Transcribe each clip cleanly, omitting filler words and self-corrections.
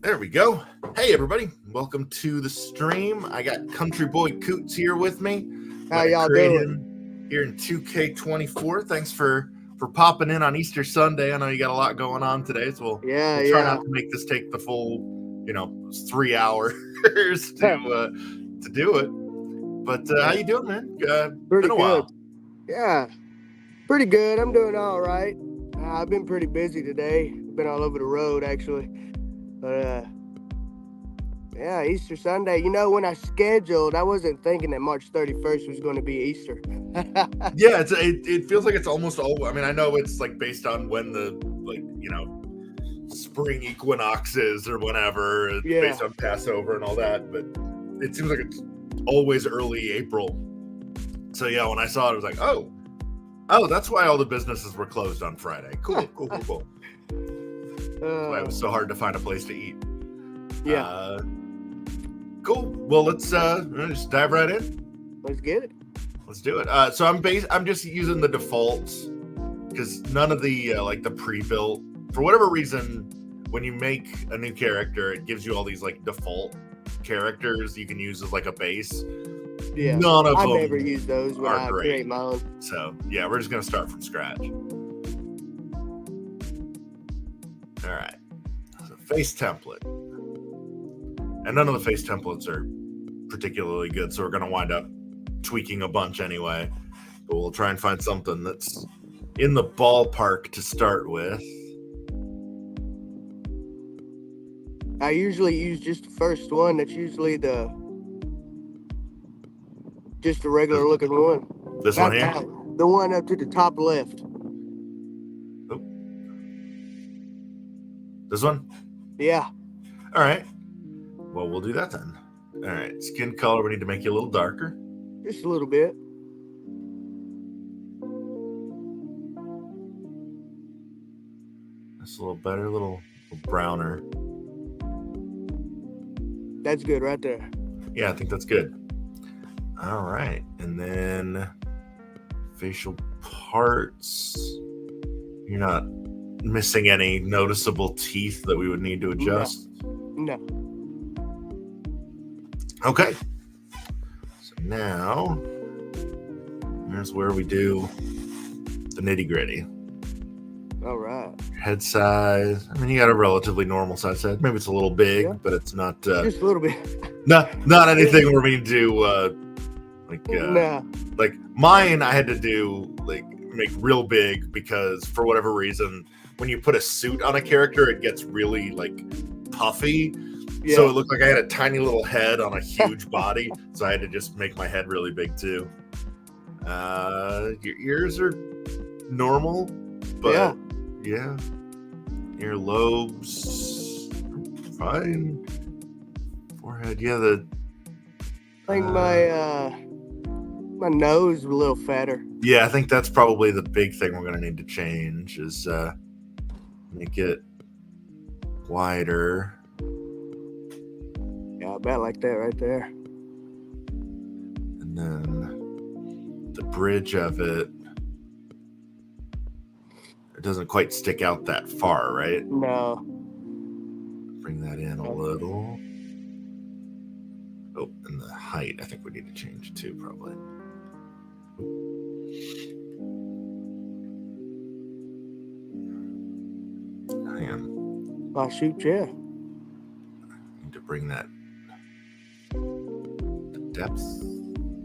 There we go. Hey, everybody. Welcome to the stream. I got Countryboy Coots here with me. How y'all doing? Him here in 2K24. Thanks for popping in on Easter Sunday. I know you got a lot going on today, so we'll try not to make this take the full, 3 hours to do it. But how you doing, man? Pretty been a good. While. Yeah, pretty good. I'm doing all right. I've been pretty busy today. Been all over the road, actually. But, yeah, Easter Sunday. You know, when I scheduled, I wasn't thinking that March 31st was going to be Easter. Yeah, it feels like it's almost all. I mean, I know it's like based on when the spring equinox is or whenever, based on Passover and all that, but it seems like it's always early April. So yeah, when I saw it, I was like, oh, that's why all the businesses were closed on Friday. Cool. That's why it was so hard to find a place to eat. Yeah. Cool. Well, let's just dive right in. Let's get it. Let's do it. So I'm just using the defaults because none of the the pre-built, for whatever reason, when you make a new character, it gives you all these like default characters you can use as like a base. Yeah. None of them. I never use those when I create my own. So yeah, we're just gonna start from scratch. All right. So face template. And none of the face templates are particularly good, so we're going to wind up tweaking a bunch anyway. But we'll try and find something that's in the ballpark to start with. I usually use just the first one. That's usually just a regular looking one. This one here? The one up to the top left. Oh. This one? Yeah. All right. Well, we'll do that then. All right. Skin color, we need to make you a little darker. Just a little bit. That's a little better, a little browner. That's good right there. Yeah, I think that's good. All right. And then facial parts. You're not missing any noticeable teeth that we would need to adjust? No. Okay. So now, here's where we do the nitty-gritty. All right. Head size. I mean, you got a relatively normal size head. Maybe it's a little big, but it's not... just a little bit. not anything where we need to do, like mine I had to do, make real big because for whatever reason, when you put a suit on a character, it gets really, puffy. Yeah. So it looked like I had a tiny little head on a huge body. So I had to just make my head really big too. Your ears are normal, but yeah. Ear lobes fine. Forehead, yeah. I think my nose is a little fatter. Yeah, I think that's probably the big thing we're gonna need to change is make it wider. Yeah, about like that right there. And then the bridge of it doesn't quite stick out that far, right? No. Bring that in a little. Oh, and the height, I think we need to change too, probably. Hang on. Oh, shoot, yeah. Need to bring that depth.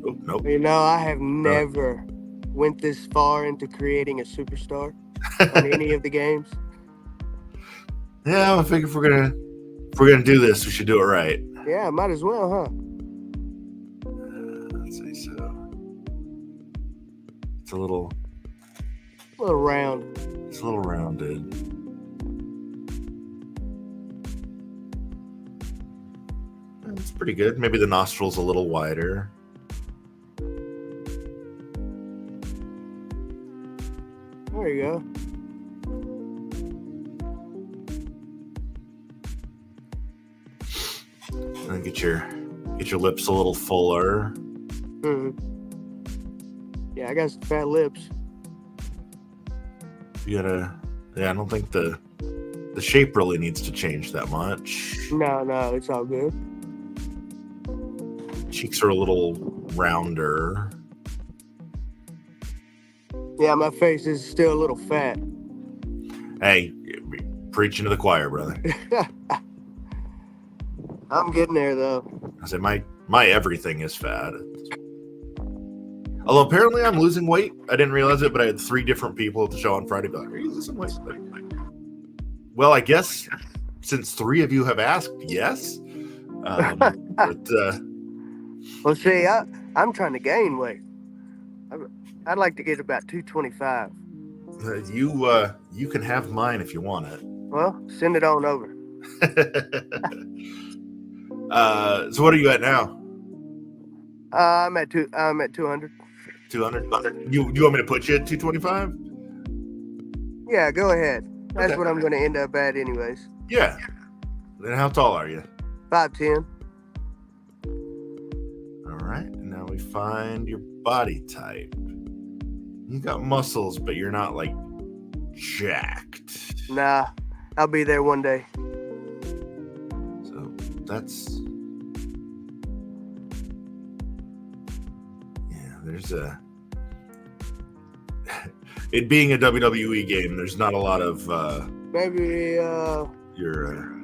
Oh, nope. You know, I have never went this far into creating a superstar on any of the games. Yeah, I think if we're gonna do this, we should do it right. Yeah, might as well, huh? Let's say so. It's a little round. It's a little rounded. It's pretty good. Maybe the nostrils a little wider. There you go. And get your lips a little fuller. Mm-hmm. Yeah, I got some fat lips. You gotta. Yeah, I don't think the the shape really needs to change that much. No, it's all good. Cheeks are a little rounder. Yeah, my face is still a little fat. Hey, preaching to the choir, brother. I'm getting there though. I said my everything is fat. Although apparently I'm losing weight. I didn't realize it, but I had 3 different people at the show on Friday be like, "Are you losing weight?" Well, I guess since 3 of you have asked, yes. But Well, see, I'm trying to gain weight. I'd like to get about 225. You can have mine if you want it. Well, send it on over. So what are you at now? I'm at 200. 200. You want me to put you at 225? Yeah, go ahead. That's Okay. what I'm going to end up at anyways. Yeah. Then how tall are you? 5'10". All right. Now we find your body type. You got muscles, but you're not like jacked. Nah, I'll be there one day. So that's there's it being a WWE game, there's not a lot of maybe you're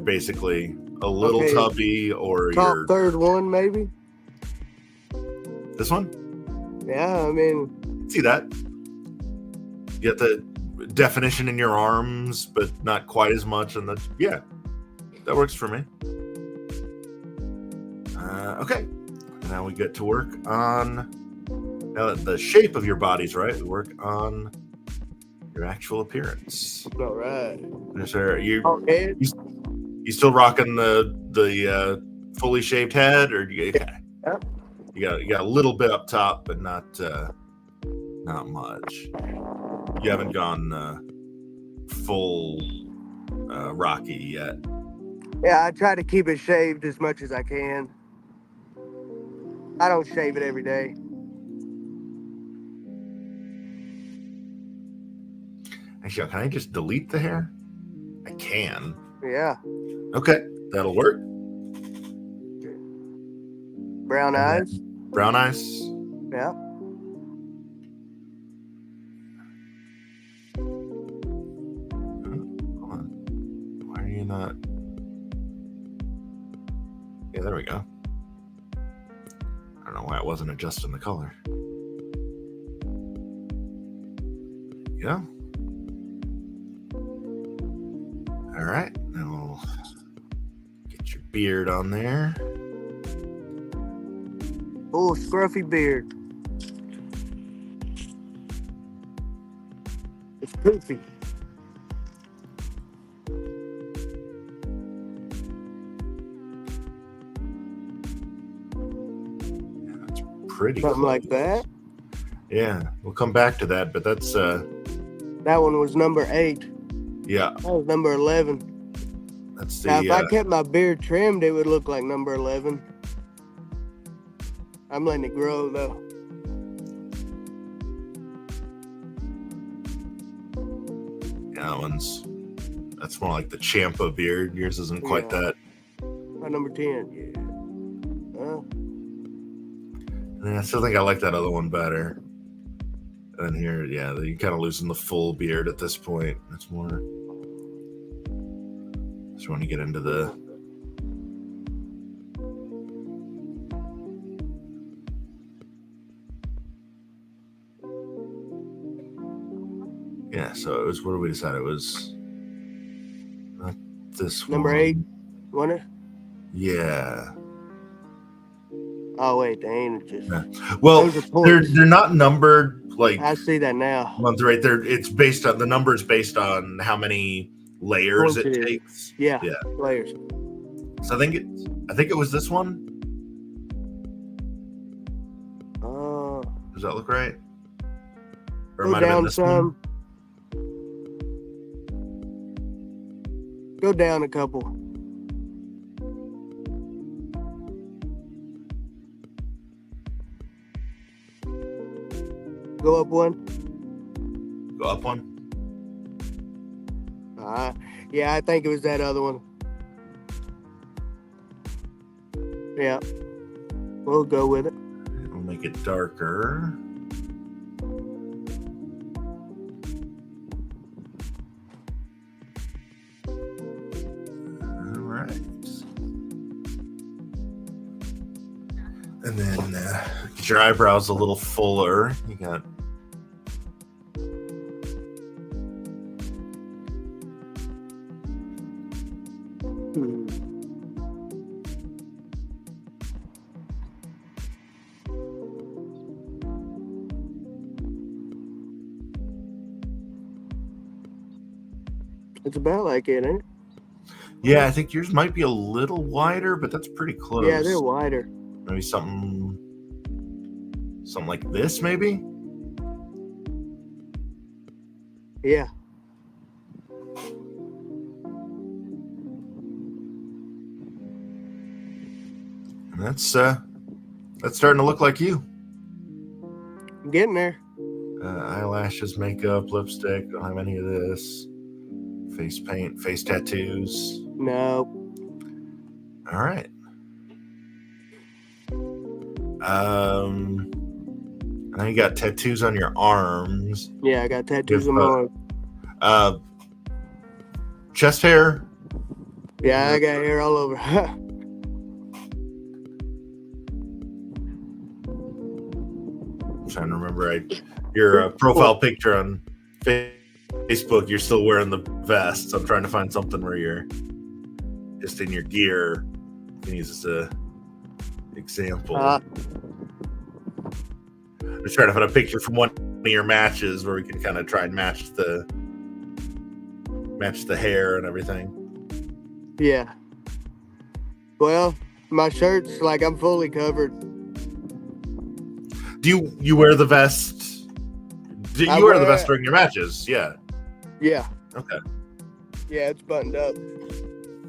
basically a little tubby, or top you're third one maybe. This one? Yeah, I mean, see that. You got the definition in your arms, but not quite as much in the that works for me. Okay. Now we get to work on the shape of your body's right. We work on your actual appearance. All right. Sir, you still rocking the fully shaved head, or you got a little bit up top, but not much. You haven't gone full Rocky yet. Yeah, I try to keep it shaved as much as I can. I don't shave it every day. Actually, can I just delete the hair? I can. Yeah. Okay, that'll work. Brown eyes. Brown eyes. Yeah. Hold on. Why are you not? Yeah, there we go. I don't know why it wasn't adjusting the color. Yeah. All right. Now we'll get your beard on there. Oh, scruffy beard. It's poofy. Pretty something close. Like that. Yeah, we'll come back to that, but that's that one was number 8. Yeah, that was number 11. That's the now if I kept my beard trimmed, it would look like number 11. I'm letting it grow though. Yeah, that's more like the Champa beard. Yours isn't quite that. My number 10, yeah. I still think I like that other one better. And here, yeah, you kind of losing the full beard at this point. It's more. Just want to get into the. Yeah, so it was. What did we decide? It was not this number one. 8, wasn't it? Yeah. Oh wait, they ain't just. Yeah. Well, they're not numbered like. I see that now. Month right there. It's based on the numbers based on how many layers it takes. Yeah. Layers. So I think it was this one. Does that look right? Or go down some. Go down a couple. Go up one. Go up one. All Yeah, I think it was that other one. Yeah. We'll go with it. We'll make it darker. All right. And then get your eyebrows a little fuller. You got It's about like it, ain't it? Yeah, I think yours might be a little wider, but that's pretty close. Yeah, they're wider. Maybe something like this, maybe? Yeah. And that's starting to look like you. I'm getting there. Eyelashes, makeup, lipstick. Don't have any of this. Face paint, face tattoos. No. All right. I know you got tattoos on your arms. Yeah, I got tattoos on my arm. Chest hair. Yeah, I got hair all over. I'm trying to remember. Your profile picture on Facebook, you're still wearing the vest. So I'm trying to find something where you're just in your gear. You can use this as an example. I'm just trying to find a picture from one of your matches where we can kind of try and match the hair and everything. Yeah. Well, my shirt's like I'm fully covered. Do you wear the vest? Do you wear the vest during your matches? Yeah. Yeah. Okay. Yeah, it's buttoned up.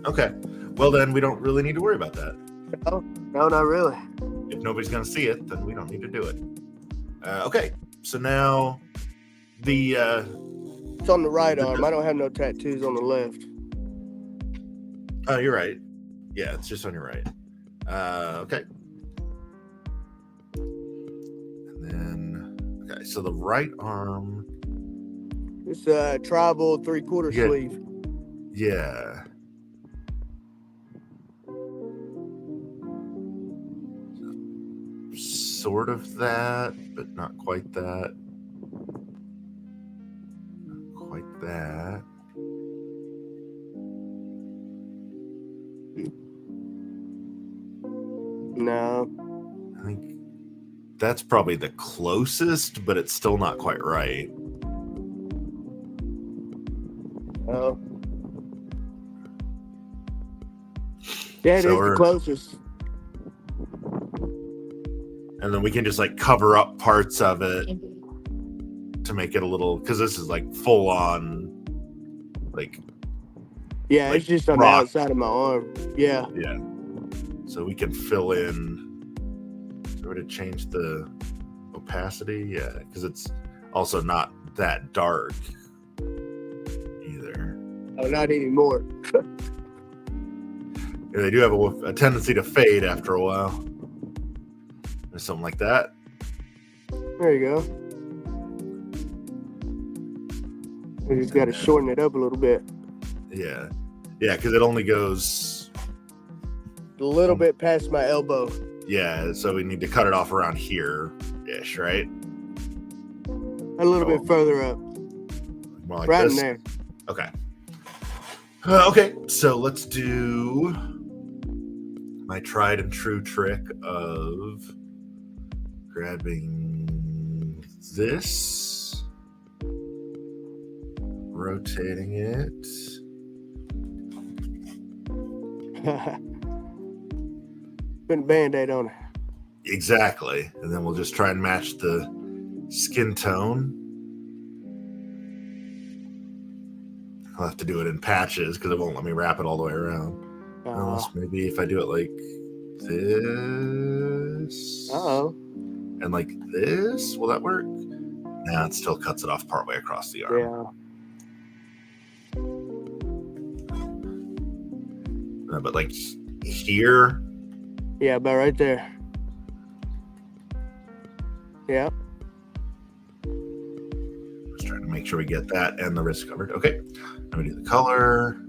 Okay. Well, then we don't really need to worry about that. No, not really. If nobody's going to see it, then we don't need to do it. Okay. So now it's on the right arm. I don't have no tattoos on the left. Oh, you're right. Yeah, it's just on your right. Okay. And then, okay, so the right arm. It's a tribal 3/4 sleeve. Yeah. Sort of that, but not quite that. Not quite that. No. I think that's probably the closest, but it's still not quite right. Oh. Yeah, it is the closest. And then we can just like cover up parts of it to make it a little, because this is like full on, like. Yeah, like it's just on the outside of my arm. Yeah. Yeah. So we can fill in. So we're to change the opacity, yeah, because it's also not that dark either. Oh, not anymore. Yeah, they do have a tendency to fade after a while. Or something like that. There you go. We just got to shorten it up a little bit. Yeah. Yeah, because it only goes a little bit past my elbow. Yeah, so we need to cut it off around here-ish, right? A little bit further up. More like right this? In there. Okay. Okay, so let's do my tried and true trick of grabbing this, rotating it. Put a Band-Aid on it. Exactly. And then we'll just try and match the skin tone. I'll have to do it in patches because it won't let me wrap it all the way around. Unless maybe if I do it like this. And like this, will that work? Nah, it still cuts it off partway across the arm. Yeah. But like here. Yeah, about right there. Yeah. Just trying to make sure we get that and the wrist covered. Okay. Let me do the color.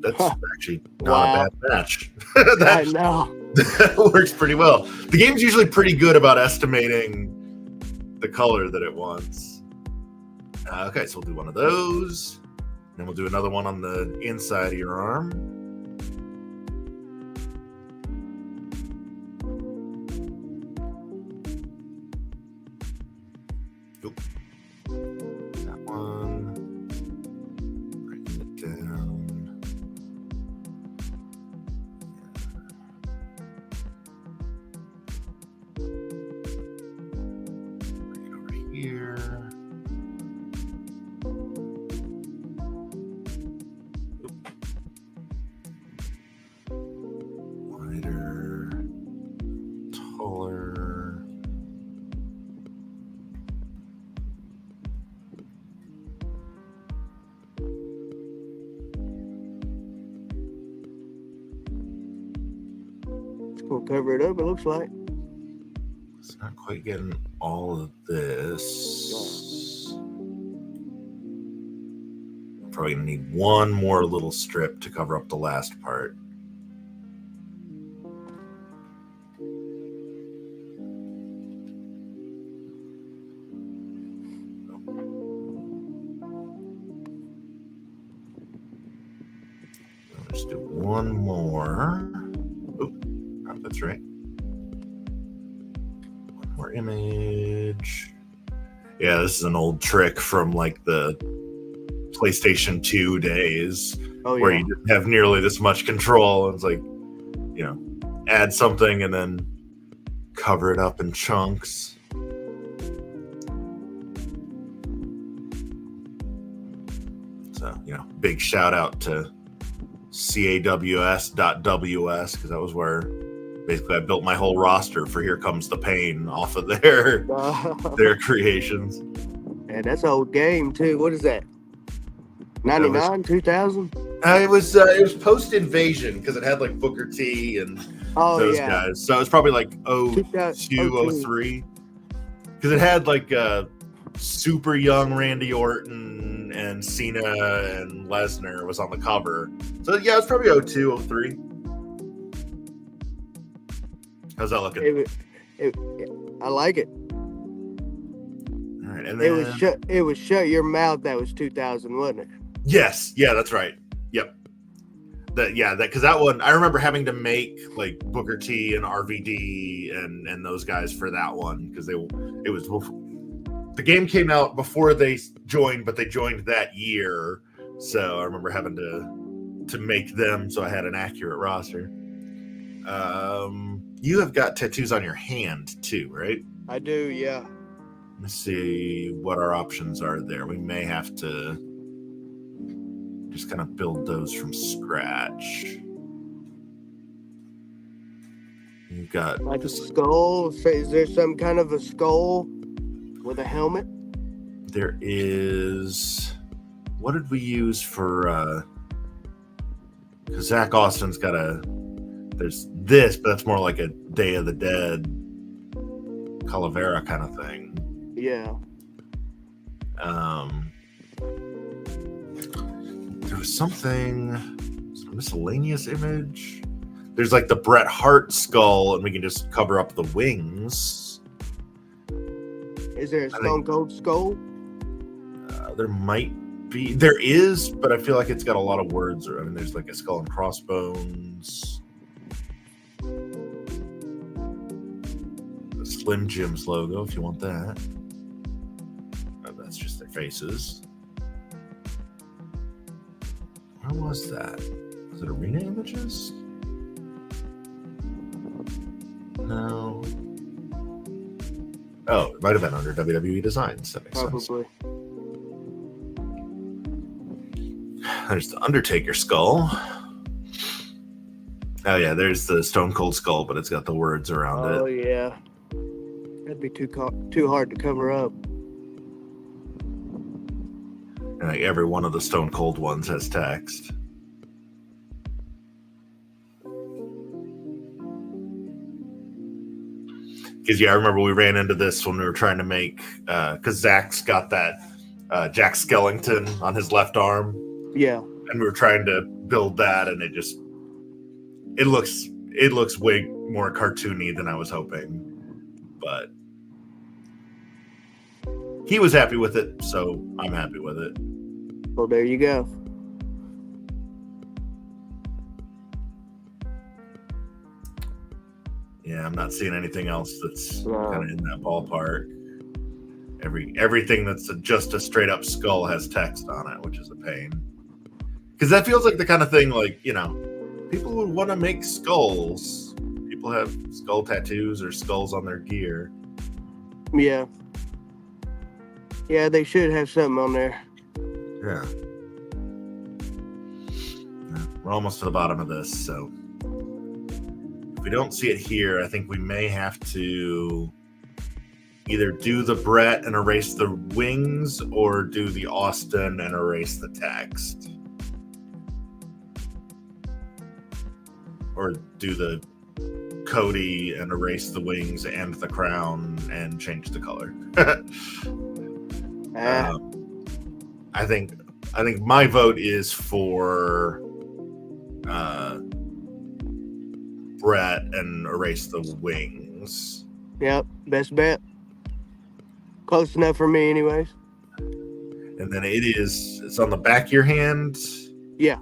That's actually not a bad match. I know. That works pretty well. The game's usually pretty good about estimating the color that it wants. Okay, so we'll do one of those. Then we'll do another one on the inside of your arm. Oop. That one. Bring it down. Bring it over here. Wider, taller. We'll cover it up, it looks like. It's not quite getting all of this. Probably gonna need one more little strip to cover up the last part. Let's do one more. Oh, that's right. One more image. Yeah, this is an old trick from like the PlayStation 2 days where you didn't have nearly this much control. It's like, you know, add something and then cover it up in chunks. So, you know, big shout out to caws.ws because that was where basically I built my whole roster for Here Comes the Pain off of their creations. Yeah, that's an old game too. What is that? 99, 2000? It was post Invasion because it had like Booker T and those guys. So it was probably like 02, 03. Because it had like super young Randy Orton and Cena and Lesnar was on the cover. So yeah, it's probably 02, 03. How's that looking? I like it. All right, and then it was Shut Your Mouth. That was 2000, wasn't it? Yes, yeah, that's right. Yep. Because that one I remember having to make like Booker T and RVD and those guys for that one because the game came out before they joined, but they joined that year. So I remember having to make them so I had an accurate roster. You have got tattoos on your hand too, right? I do, yeah. Let's see what our options are there. We may have to just kind of build those from scratch. You've got like a skull. Is there some kind of a skull with a helmet? There is. What did we use for? Because Zach Austin's got there's this, but that's more like a Day of the Dead, Calavera kind of thing. Yeah. There was something, a miscellaneous image. There's like the Bret Hart skull, and we can just cover up the wings. Is there a Stone Cold skull? There might be. There is, but I feel like it's got a lot of words. I mean, there's like a skull and crossbones. The Slim Jim's logo, if you want that. That's just their faces. Where was that? Was it Arena Images? No. Oh, it might have been under WWE Designs. That makes sense. Probably. There's the Undertaker skull. Oh yeah, there's the Stone Cold skull, but it's got the words around it. Oh yeah. That'd be too hard to cover up. And like every one of the Stone Cold ones has text. Because I remember we ran into this when we were trying to make because Zach's got that Jack Skellington on his left arm. Yeah. And we were trying to build that, and it looks way more cartoony than I was hoping. But he was happy with it, so I'm happy with it. Well, there you go. Yeah, I'm not seeing anything else that's kind of in that ballpark. Everything that's just a straight up skull has text on it, which is a pain. Because that feels like the kind of thing, like, you know, people would want to make skulls. People have skull tattoos or skulls on their gear. Yeah. Yeah, they should have something on there. Yeah. We're almost to the bottom of this, so if we don't see it here, I think we may have to either do the Brett and erase the wings or do the Austin and erase the text. Or do the Cody and erase the wings and the crown and change the color. I think my vote is for Brett and erase the wings. Yep, best bet. Close enough for me anyways. And then it's on the back of your hand. Yeah.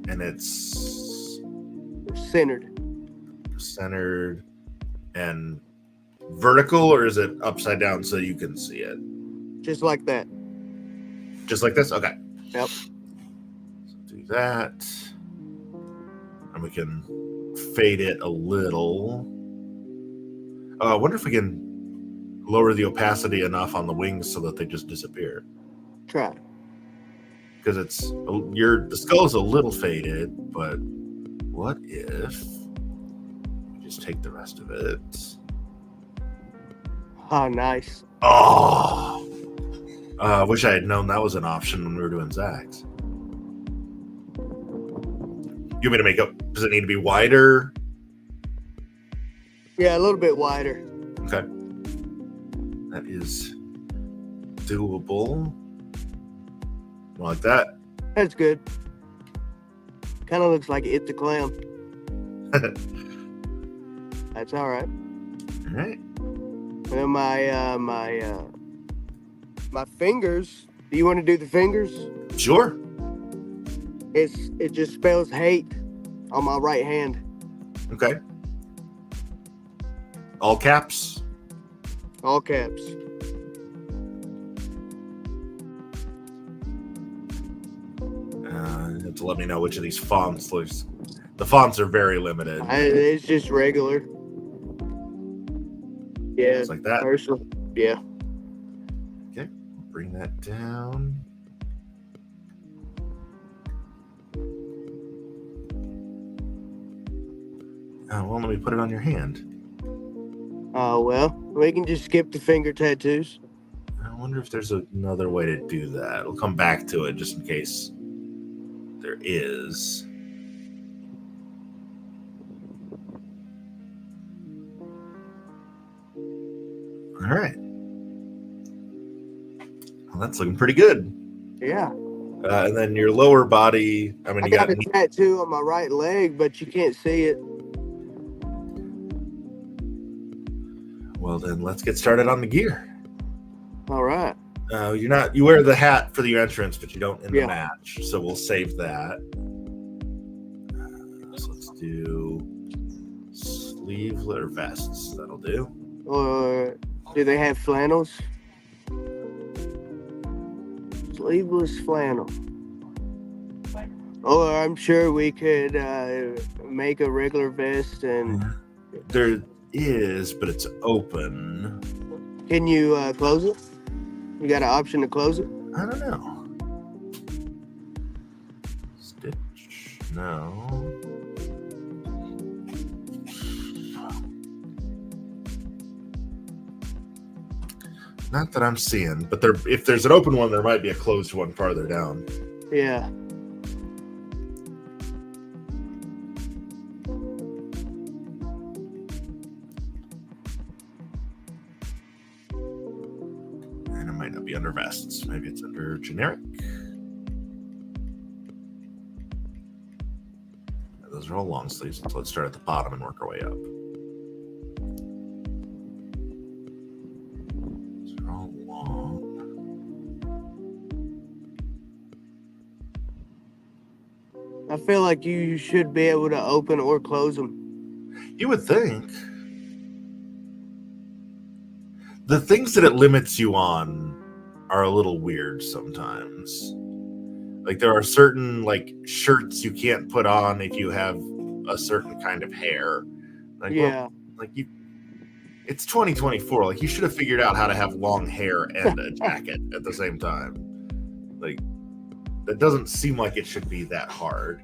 And it's centered and vertical, or is it upside down so you can see it? Just like that. Just like this? Okay. Yep. So do that. And we can fade it a little. I wonder if we can lower the opacity enough on the wings so that they just disappear. Try. Because the skull is a little faded, but what if we just take the rest of it? Oh, nice. Oh, I wish I had known that was an option when we were doing Zach's. You want me to make up? Does it need to be wider? Yeah, a little bit wider. Okay. That is doable. Like that. That's good. Kind of looks like it's a clown. That's all right. All right. Well, my fingers. Do you want to do the fingers? Sure. It just spells hate on my right hand. Okay. All caps. All caps. You have to let me know which of these fonts looks. The fonts are very limited. It's just regular. Yeah. It's like that. Personal. Yeah. Okay. Bring that down. Well, let me put it on your hand. Oh, well, we can just skip the finger tattoos. I wonder if there's another way to do that. We'll come back to it just in case there is. All right. Well, that's looking pretty good. Yeah. And then your lower body. I mean, I you got a tattoo on my right leg, but you can't see it. Well, then let's get started on the gear. All right. You wear the hat for the entrance, but you don't in the Yeah. match. So we'll save that. So let's do sleeveless or vests. That'll do. Or do they have flannels? Sleeveless flannel. Or I'm sure we could make a regular vest and. There is, but it's open. Can you close it? You got an option to close it? I don't know. Stitch. No. Not that I'm seeing, but if there's an open one, there might be a closed one farther down. Yeah. under vests? Maybe it's under generic. Those are all long sleeves. So let's start at the bottom and work our way up. Those are all long. I feel like you should be able to open or close them. You would think. The things that it limits you on are a little weird sometimes. Like there are certain like shirts you can't put on if you have a certain kind of hair. Like, yeah. well, like it's 2024. Like you should have figured out how to have long hair and a jacket at the same time. Like that doesn't seem like it should be that hard.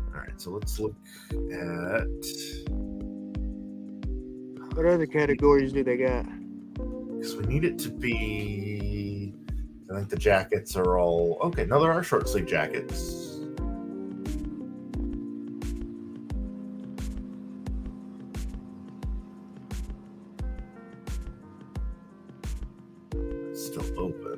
All right, so let's look at what other categories do they got? Because we need it to be. I think the jackets are all okay. No, there are short sleeve jackets. It's still open.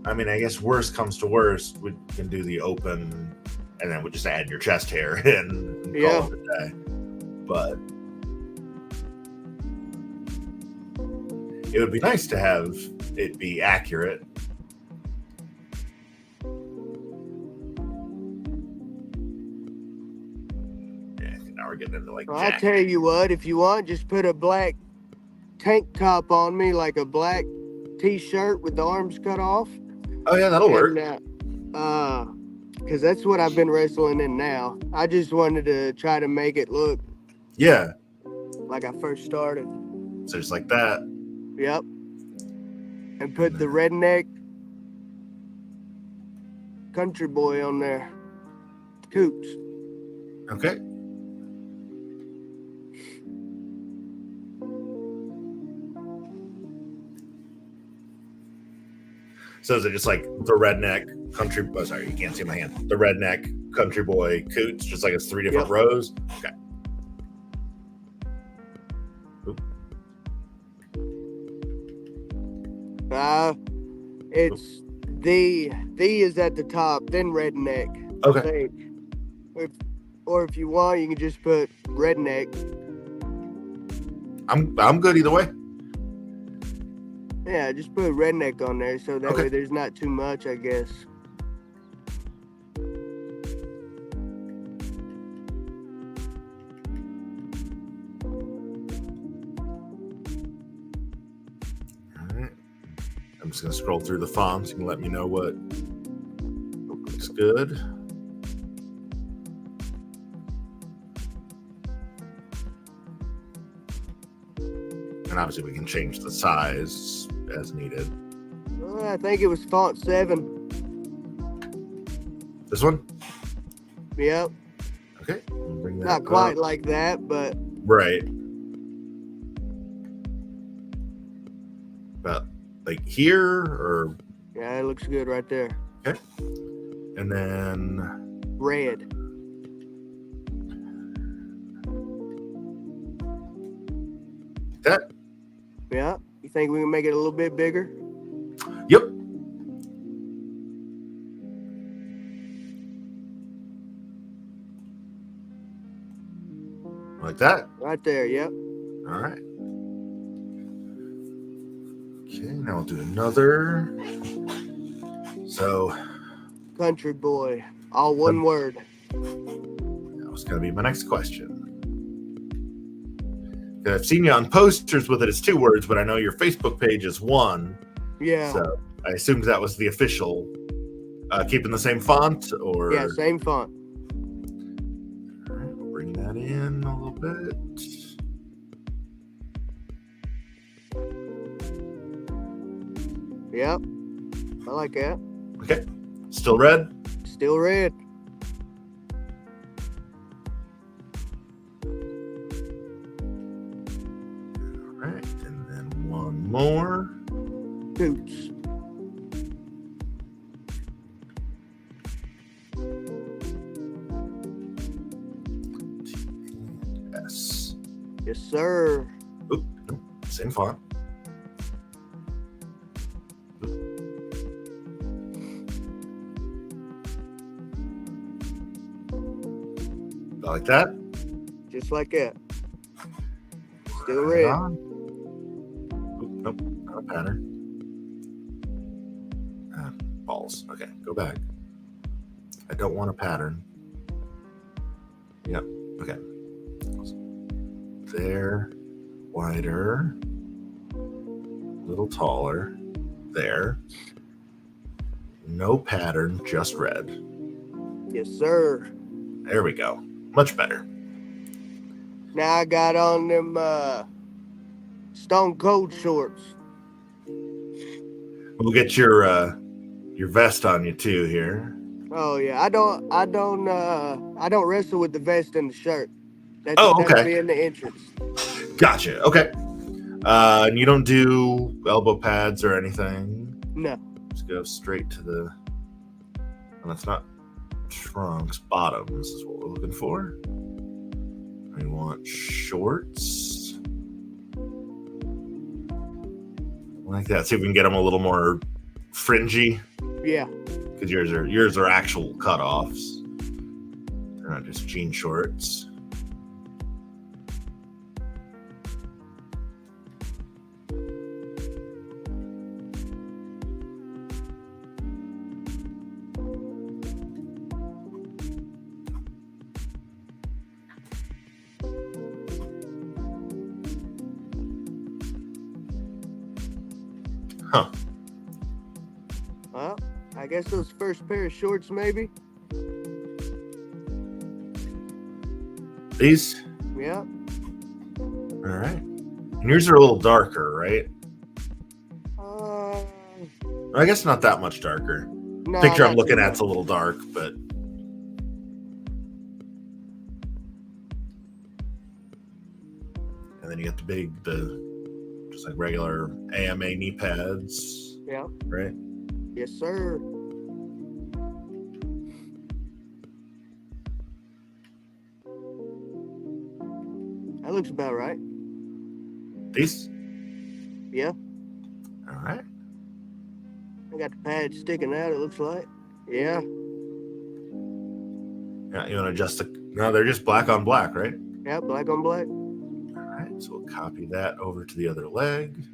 I mean, I guess worst comes to worst, we can do the open, and then we just add your chest hair and call it a day. But it would be nice to have it be accurate. Yeah, now we're getting into like. Well, I'll tell you what, if you want, just put a black tank top on me, like a black t-shirt with the arms cut off. Oh yeah, that'll work. Because that's what I've been wrestling in now. I just wanted to try to make it look like I first started. So just like that. Yep. And put the redneck country boy on there. Coots. Okay. So is it just like the redneck country? Oh, sorry, you can't see my hand. The redneck country boy Coots, just like it's 3 different rows. Okay. Oop. It's the is at the top, then redneck. Okay. Or if you want, you can just put redneck. I'm good either way. Yeah, just put redneck on there so that way there's not too much, I guess. All right. I'm just going to scroll through the fonts. You can let me know what looks good. And obviously we can change the size as needed. I think it was font 7. This one? Yep. Okay. We'll bring that Not quite like that, but... Right. About like here or... Yeah, it looks good right there. Okay. And then... Red. That? Yeah. You think we can make it a little bit bigger? Yep. Like that? Right there, yep. All right. Okay, now we'll do another. So... Country boy. All one word. That was going to be my next question. I've seen you on posters with it as 2 words, but I know your Facebook page is 1. Yeah. So I assumed that was the official. Keeping the same font, or? Yeah, same font. All right, we'll bring that in a little bit. Yep. I like that. Okay. Still red? Still red. All right, and then one more. Coots. Yes, sir. Oop, nope, same font. Like that. Just like that. Still Right red. on. Oop, nope, not a pattern. Balls. Okay, go back. I don't want a pattern. Yep. Okay. There. Wider. A little taller. There. No pattern, just red. Yes, sir. There we go. Much better. Now I got on them Stone Cold shorts. We'll get your vest on you too here. Oh yeah, I don't wrestle with the vest and the shirt. Oh, okay. That'll be in the entrance. Gotcha. Okay. And you don't do elbow pads or anything? No. Just go straight to the. And that's not trunks. Bottoms is what we're looking for. We want shorts. Like that. See if we can get them a little more fringy. Yeah. Because yours are actual cutoffs. They're not just jean shorts. Huh. Well, I guess those first pair of shorts, maybe. These? Yeah. All right. And yours are a little darker, right? I guess not that much darker. No, Picture I'm looking at's a little dark, but. And then you got just like regular AMA knee pads. Yeah. Right? Yes, sir. That looks about right. These? Yeah. All right. I got the pads sticking out, it looks like. Yeah. Yeah, you want to adjust no, they're just black on black, right? Yeah, black on black. All right, so we'll copy that over to the other leg.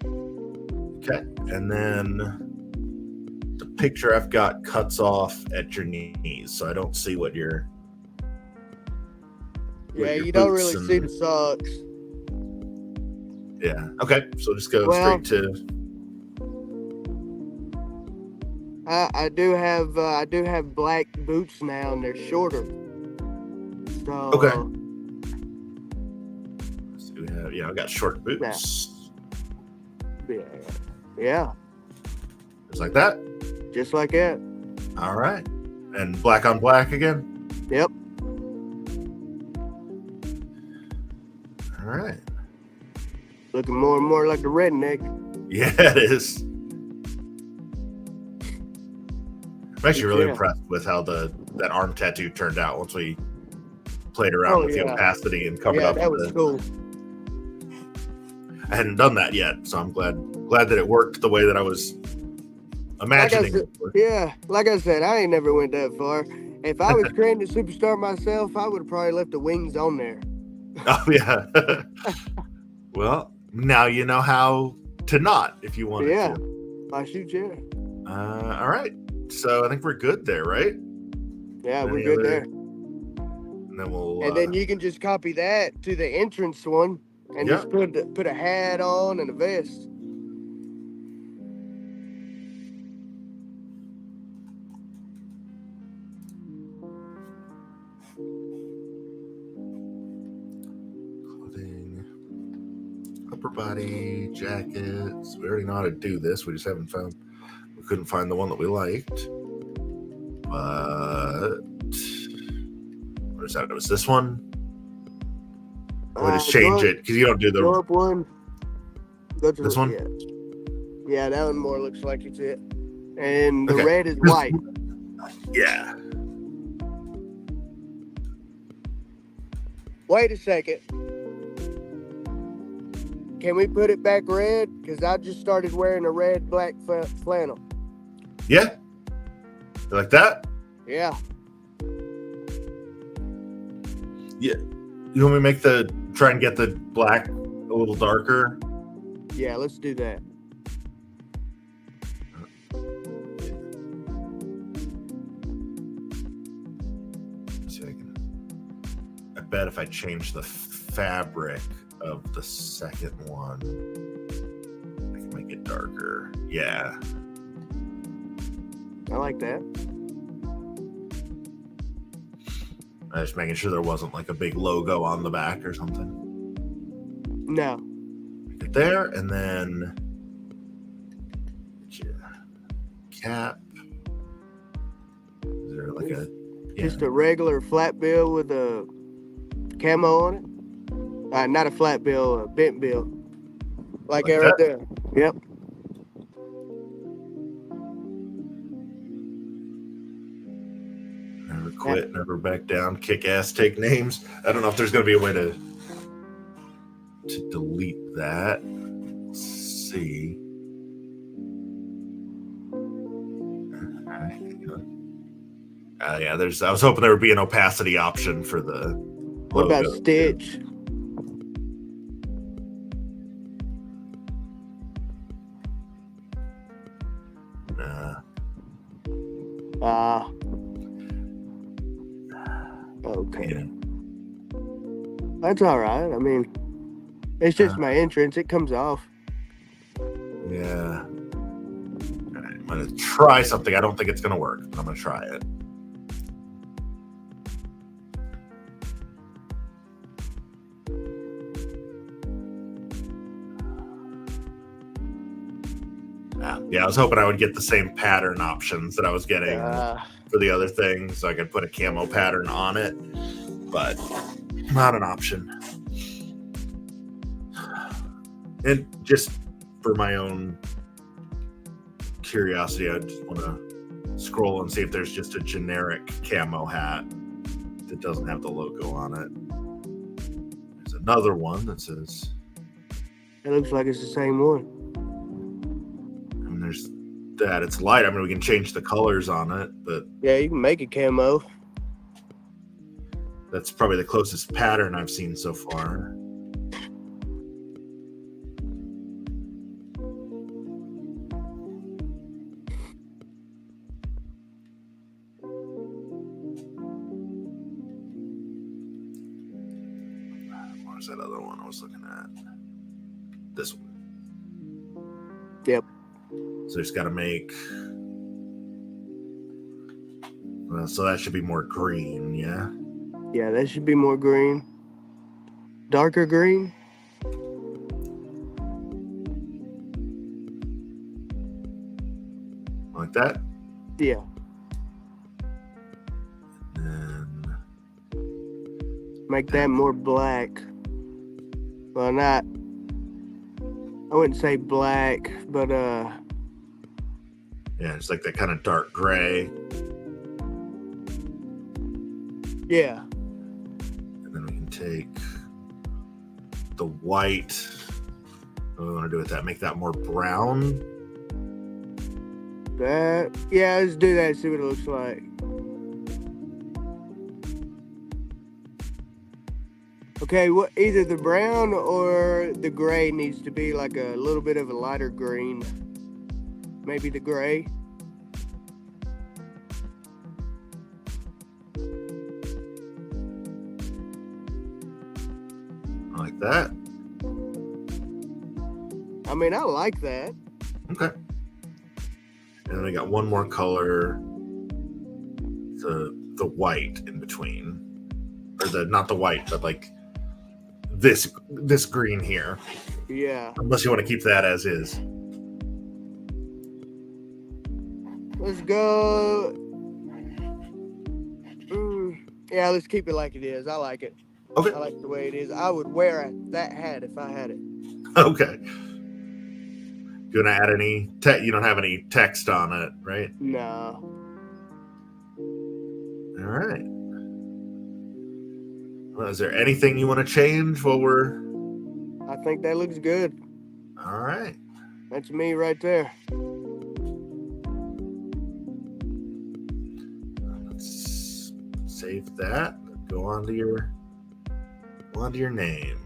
Okay, and then the picture I've got cuts off at your knees, so I don't see what your. Yeah, you don't really see the socks. Yeah. Okay, so just go straight to. I do have black boots now, and they're shorter. So. Okay. So we have, I got short boots. Yeah. Just like that. Just like that. All right, and black on black again. Yep. All right. Looking more and more like a redneck. Yeah, it is. I'm actually really impressed with how that arm tattoo turned out once we played around with the opacity and covered up. Yeah, that was cool. I hadn't done that yet, so I'm glad that it worked the way that I was imagining. Like I said, I ain't never went that far. If I was creating a superstar myself, I would have probably left the wings on there. Oh yeah. Well, now you know how to not if you want to. Yeah. I shoot, yeah. All right. So I think we're good there, right? Yeah, we're good there. And then we'll. And then you can just copy that to the entrance one, and just put a hat on and a vest. Clothing, upper body, jackets. We already know how to do this. We just couldn't find the one that we liked. But what is that? It was this one. We'll just change it because you don't do the. Go up one. Go to this one. Yeah, that one more looks like it's it. And the red is white. Yeah. Wait a second. Can we put it back red? Because I just started wearing a red black flannel. Yeah. You like that? Yeah. Yeah. You want me to try and get the black a little darker? Yeah, let's do that. I bet if I change the fabric of the second one, I can make it darker. Yeah. I like that. I was just making sure there wasn't like a big logo on the back or something. No. Make it there, and then cap. Is there like just a regular flat bill with a camo on it? Not a flat bill, a bent bill. Like that right there. Yep. Never quit, never back down, kick ass, take names. I don't know if there's going to be a way to delete that. Let's see. Yeah, I was hoping there would be an opacity option for the What logo. about Stitch? Okay. Yeah. That's all right. I mean, it's just my entrance. It comes off. Yeah. I'm going to try something. I don't think it's going to work, but I'm going to try it. Yeah, I was hoping I would get the same pattern options that I was getting for the other thing, so I could put a camo pattern on it, but not an option. And just for my own curiosity, I just want to scroll and see if there's just a generic camo hat that doesn't have the logo on it. There's another one that says... It looks like it's the same one. There's that. It's light. I mean, we can change the colors on it, but yeah, you can make it camo. That's probably the closest pattern I've seen so far. What was that other one I was looking at? This one. Yep. So just got to make. So that should be more green, yeah? Yeah, that should be more green. Darker green? Like that? Yeah. And make that more black. Well, not. I wouldn't say black, but yeah, it's like that kind of dark gray. Yeah. And then we can take the white. What do we want to do with that? Make that more brown? Yeah, let's do that, see what it looks like. Okay, either the brown or the gray needs to be like a little bit of a lighter green. Maybe the gray. Like that? I mean, I like that. Okay. And then we got one more color. The white in between. Or not the white, but like this green here. Yeah. Unless you want to keep that as is. Let's go. Yeah, let's keep it like it is. I like it. Okay. I like the way it is. I would wear that hat if I had it. Okay. Do you want to add any you don't have any text on it, right? No. All right. Well, is there anything you want to change while we're... I think that looks good. All right. That's me right there. Let's save that. Go on to your name.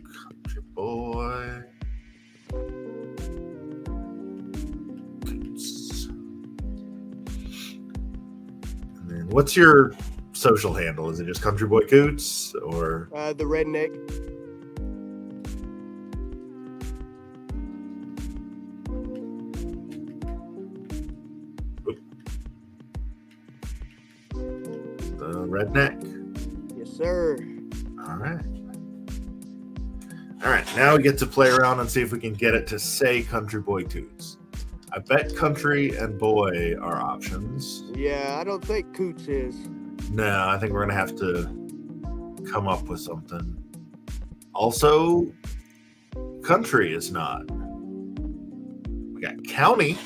Countryboy Coots. And then what's your social handle? Is it just Countryboy Coots or The redneck. the redneck? Yes, sir. All right. All right, now we get to play around and see if we can get it to say Countryboy Coots. I bet country and boy are options. Yeah, I don't think Coots is. No, I think we're going to have to come up with something. Also, country is not. We got county.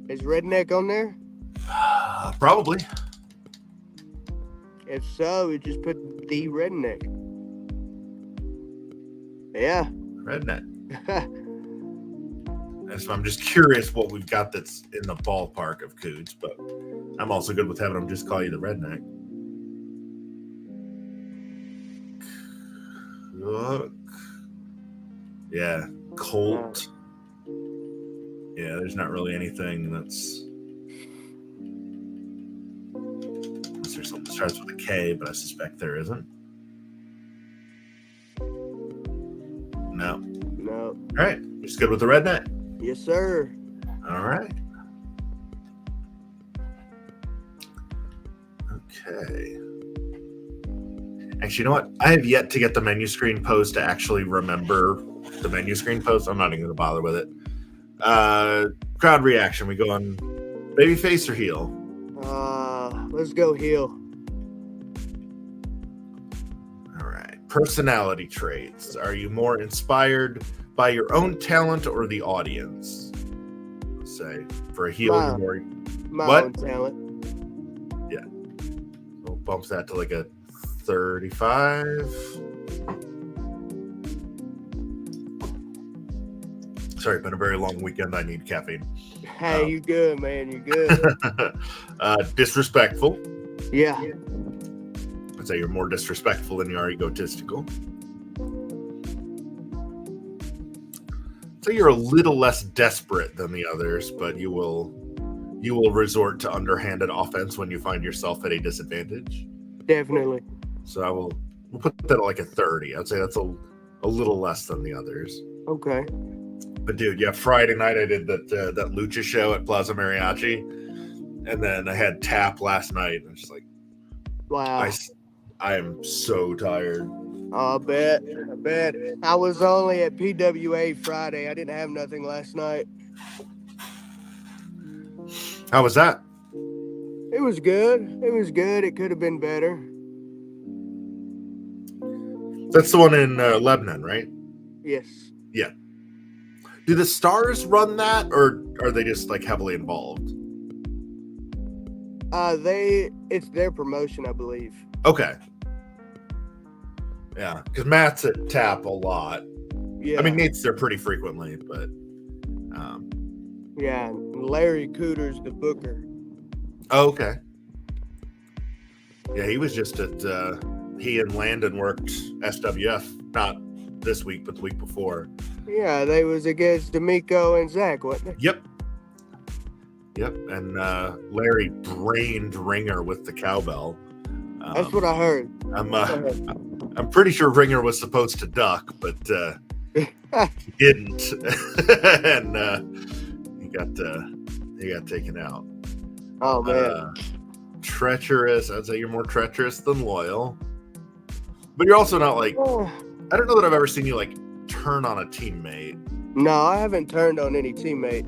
Is redneck on there? Probably. If so, we just put the redneck. Yeah. Redneck. So I'm just curious what we've got that's in the ballpark of Coots, but I'm also good with having them just call you the redneck. Look. Yeah, Colt. Yeah, there's not really anything that's... Unless there's something that starts with a K, but I suspect there isn't. No. No. All right, just good with the redneck. Yes, sir. All right. Okay. Actually, you know what? I have yet to get the menu screen post to actually remember the menu screen post. I'm not even going to bother with it. Crowd reaction. We go on babyface or heel? Let's go heel. All right. Personality traits. Are you more inspired by your own talent or the audience? Let's say for a heel, you're more... My own talent. Yeah. So bumps that to like a 35. Sorry, been a very long weekend. I need caffeine. Hey, you good, man. You good. Disrespectful. Yeah. I'd say you're more disrespectful than you are egotistical. So you're a little less desperate than the others, but you will resort to underhanded offense when you find yourself at a disadvantage. Definitely. So we'll put that at like a 30. I'd say that's a little less than the others. Okay. But dude, yeah, Friday night I did that lucha show at Plaza Mariachi, and then I had tap last night, and I'm just like, wow, I am so tired. I bet. I was only at PWA Friday. I didn't have nothing last night. How was that? It was good. It could have been better. That's the one in Lebanon, right? Yes. Yeah. Do the Stars run that, or are they just like heavily involved? It's their promotion, I believe. Okay. Yeah, because Matt's at Tap a lot. Yeah. I mean, Nate's there pretty frequently, but yeah, Larry Cooter's the booker. Oh, okay. Yeah, he was just at he and Landon worked SWF, not this week, but the week before. Yeah, they was against D'Amico and Zach, wasn't it? Yep, and Larry brained Ringer with the cowbell. That's what I heard. I'm pretty sure Ringer was supposed to duck, but he didn't, and he got taken out. Oh man, treacherous. I'd say you're more treacherous than loyal, but you're also not like. I don't know that I've ever seen you like turn on a teammate. No, I haven't turned on any teammate.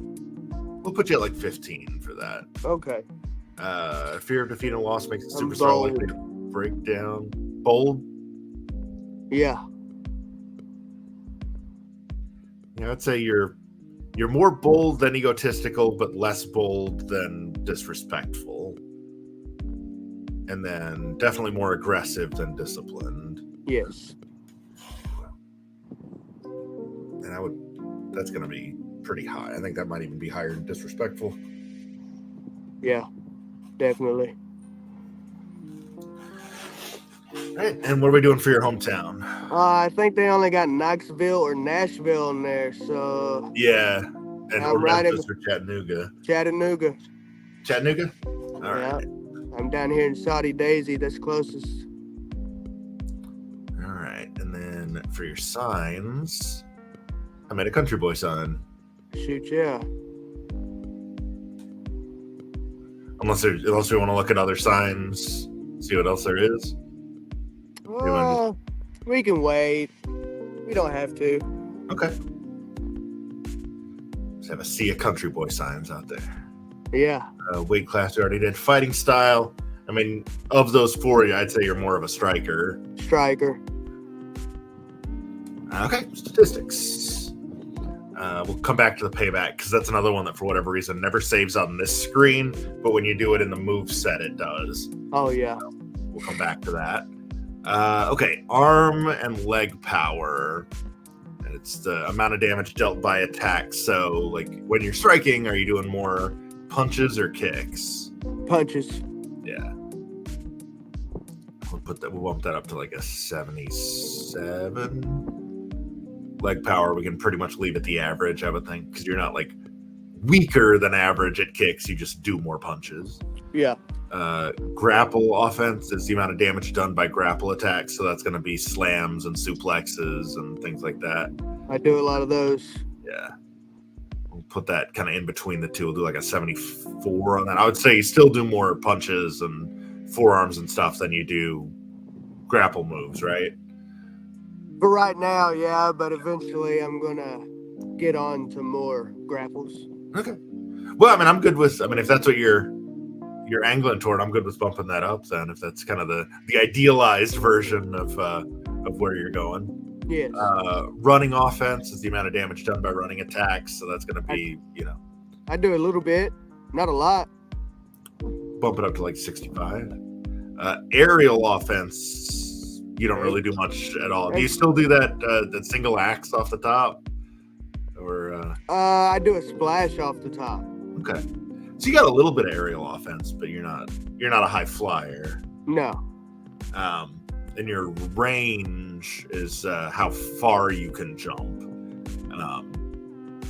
We'll put you at like 15 for that. Okay. Fear of defeat and loss makes a superstar likely to break down. Bold? Yeah. Yeah, I'd say you're You're more bold than egotistical, but less bold than disrespectful. And then definitely more aggressive than disciplined. Yes. And that's going to be pretty high. I think that might even be higher than disrespectful. Yeah, definitely. All right, and what are we doing for your hometown? I think they only got Knoxville or Nashville in there, so... Yeah, and I'm or Memphis or Chattanooga. Chattanooga. Chattanooga? All right. I'm down here in Saudi Daisy. That's closest. All right, and then for your signs, I made a Countryboy sign. Shoot, yeah. Unless we want to look at other signs, see what else there is. We can wait. We don't have to. Okay. Just have a sea of Countryboy signs out there. Yeah. Weight class we already did. Fighting style. I mean, of those 4, I'd say you're more of a striker. Striker. Okay. Statistics. We'll come back to the payback because that's another one that, for whatever reason, never saves on this screen. But when you do it in the move set, it does. Oh yeah. So we'll come back to that. Okay, arm and leg power. It's the amount of damage dealt by attacks. So, like, when you're striking, are you doing more punches or kicks? Punches. Yeah. We'll bump that up to like a 77. Leg power, we can pretty much leave at the average, I would think, because you're not like weaker than average at kicks. You just do more punches. Yeah. Grapple offense is the amount of damage done by grapple attacks, so that's going to be slams and suplexes and things like that. I do a lot of those. Yeah, we'll put that kind of in between the two. We'll do like a 74 on that. I would say you still do more punches and forearms and stuff than you do grapple moves, right? For right now, yeah, but eventually I'm gonna get on to more grapples. Okay. Well, I mean, I'm good with. I mean, if that's what you're angling toward, I'm good with bumping that up. Then, if that's kind of the idealized version of where you're going. Yes. Running offense is the amount of damage done by running attacks, so that's going to be, I do a little bit, not a lot. Bump it up to like 65. Aerial offense, you don't really do much at all. Do you still do that single axe off the top, or? I do a splash off the top. Okay, so you got a little bit of aerial offense, but you're not a high flyer. No. And your range is how far you can jump.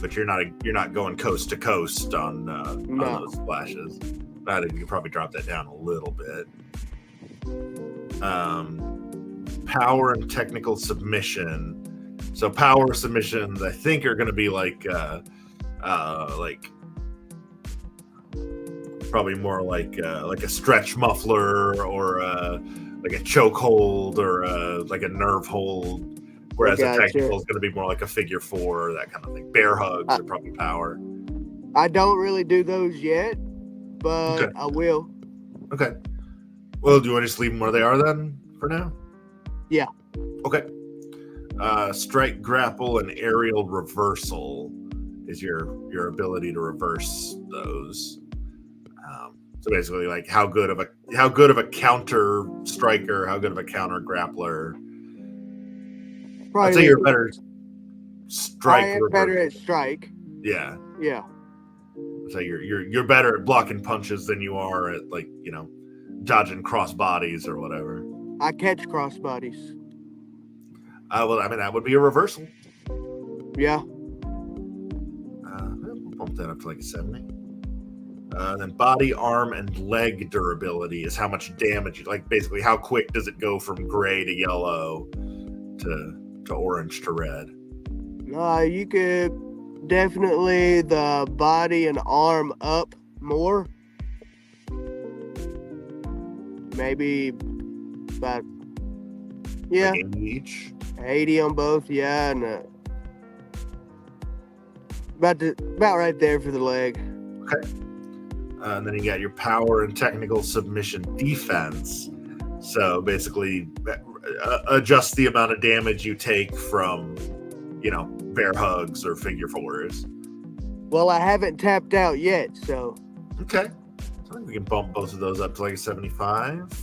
But you're not going coast to coast on those splashes. I think you could probably drop that down a little bit. Power and technical submission. So power submissions, I think, are going to be like probably more like a stretch muffler or like a chokehold or like a nerve hold. Whereas a technical is going to be more like a figure 4, that kind of thing. Bear hugs are probably power. I don't really do those yet, but okay. I will. Okay. Well, do you want to just leave them where they are then for now? Yeah. Okay. Strike, grapple, and aerial reversal is your ability to reverse those. So basically, like how good of a counter striker, how good of a counter grappler. I'd say you're better strike. I am better at strike. Yeah. Yeah. So you're better at blocking punches than you are at dodging cross bodies or whatever. I catch cross bodies. Well, I mean that would be a reversal. Yeah. We'll bump that up to like 70. Then body, arm, and leg durability is how much damage, like basically how quick does it go from gray to yellow to orange to red. You could definitely the body and arm up more. Maybe about like 80 each. 80 on both, yeah, and about right there for the leg. Okay. And then you got your power and technical submission defense. So basically, adjust the amount of damage you take from, bear hugs or figure 4s. Well, I haven't tapped out yet, so. Okay. So I think we can bump both of those up to like a 75.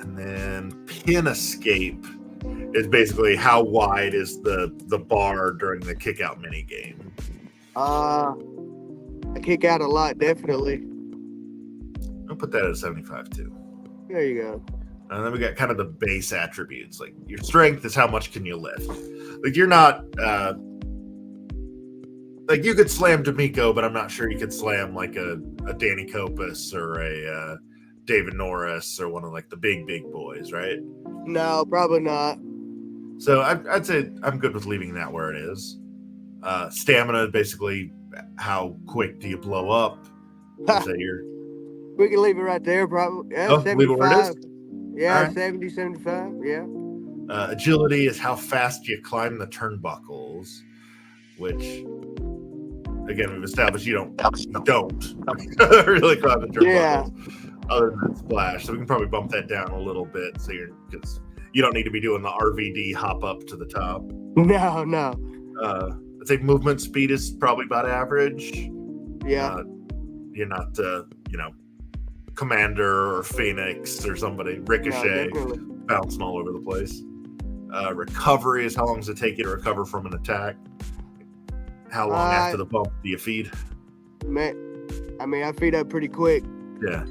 And then pin escape is basically how wide is the bar during the kick out mini game. I kick out a lot, definitely. I'll put that at a 75 too. There you go. And then we got kind of the base attributes. Like your strength is how much can you lift. Like you're not like you could slam D'Amico, but I'm not sure you could slam like a Danny Copus or a David Norris or one of like the big boys, right? No, probably not. So I'd say I'm good with leaving that where it is. Stamina, basically, how quick do you blow up? Say we can leave it right there, probably. Yeah, 75. Leave it where it is? Yeah, right. 70, 75, yeah. Agility is how fast you climb the turnbuckles, which, again, we've established you don't really climb the turnbuckles other than splash. So we can probably bump that down a little bit because you don't need to be doing the RVD hop up to the top. No. I'd say movement speed is probably about average. Yeah. You're not, Commander or Phoenix or somebody. Ricochet bouncing all over the place. Recovery is how long does it take you to recover from an attack? How long after the bump do you feed? I feed up pretty quick. Yeah.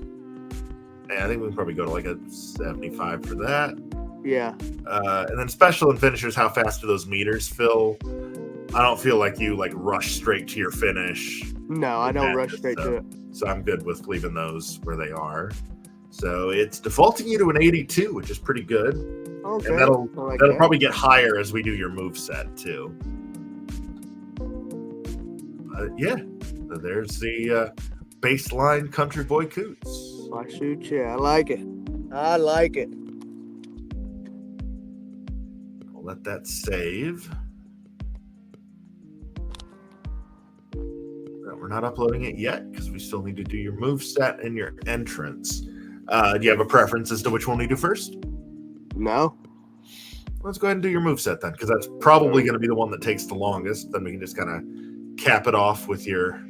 I think we can probably go to like a 75 for that. Yeah. And then special and finishers, how fast do those meters fill? I don't feel like you like rush straight to your finish. No, I don't rush straight to it. So I'm good with leaving those where they are. So it's defaulting you to an 82, which is pretty good. Okay. And that'll probably get higher as we do your move set too. So there's the baseline Countryboy Coots. I shoot you. I like it. I'll let that save. We're not uploading it yet because we still need to do your move set and your entrance. Do you have a preference as to which one we do first? No. Let's go ahead and do your move set then, because that's probably going to be the one that takes the longest. Then we can just kind of cap it off with your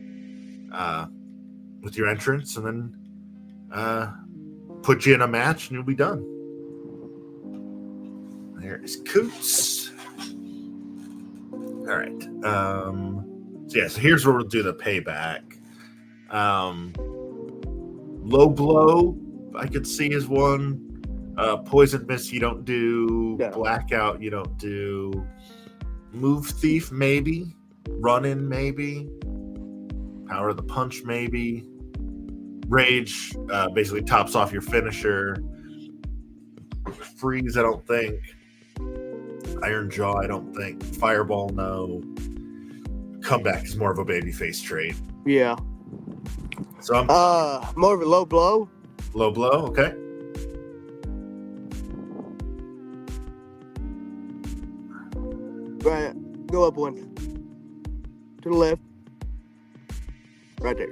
entrance, and then put you in a match, and you'll be done. There is Coots. All right. So here's where we'll do the payback. Low blow, I could see is one. Poison mist, you don't do. Yeah. Blackout, you don't do. Move thief, maybe. Run in, maybe. Power of the punch, maybe. Rage, basically tops off your finisher. Freeze, I don't think. Iron Jaw, I don't think. Fireball, no. Comeback is more of a babyface trait. Yeah. So I'm more of a low blow. Low blow, okay. Right, go up one. To the left. Right there.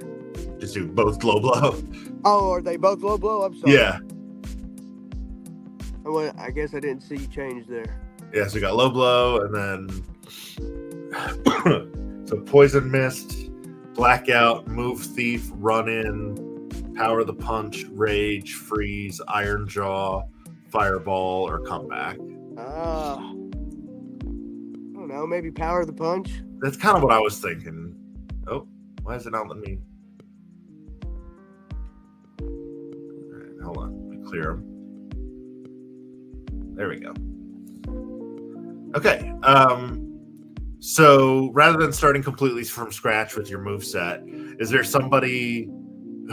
Just do both low blow. Oh, are they both low blow? I'm sorry. Yeah. Well, I guess I didn't see you change there. Yeah, so we got low blow, and then so poison mist, blackout, move thief, run in, power of the punch, rage, freeze, iron jaw, fireball, or comeback. I don't know, maybe power of the punch. That's kind of what I was thinking. Oh, why is it not letting me? All right, hold on, let me clear them. There we go. Okay. So rather than starting completely from scratch with your moveset, is there somebody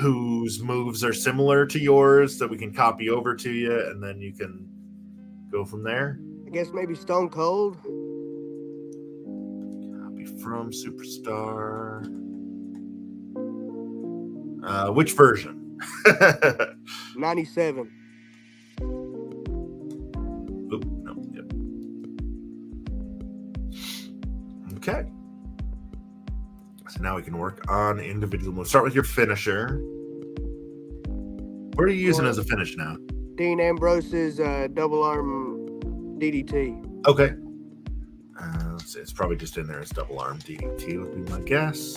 whose moves are similar to yours that we can copy over to you and then you can go from there? I guess maybe Stone Cold. Copy from Superstar. Which version? 97. Oop, no, yep. Okay. So now we can work on individual moves. Start with your finisher. What are you using as a finish now? Dean Ambrose's double arm DDT. Okay. Let's see, it's probably just in there as double arm DDT would be my guess.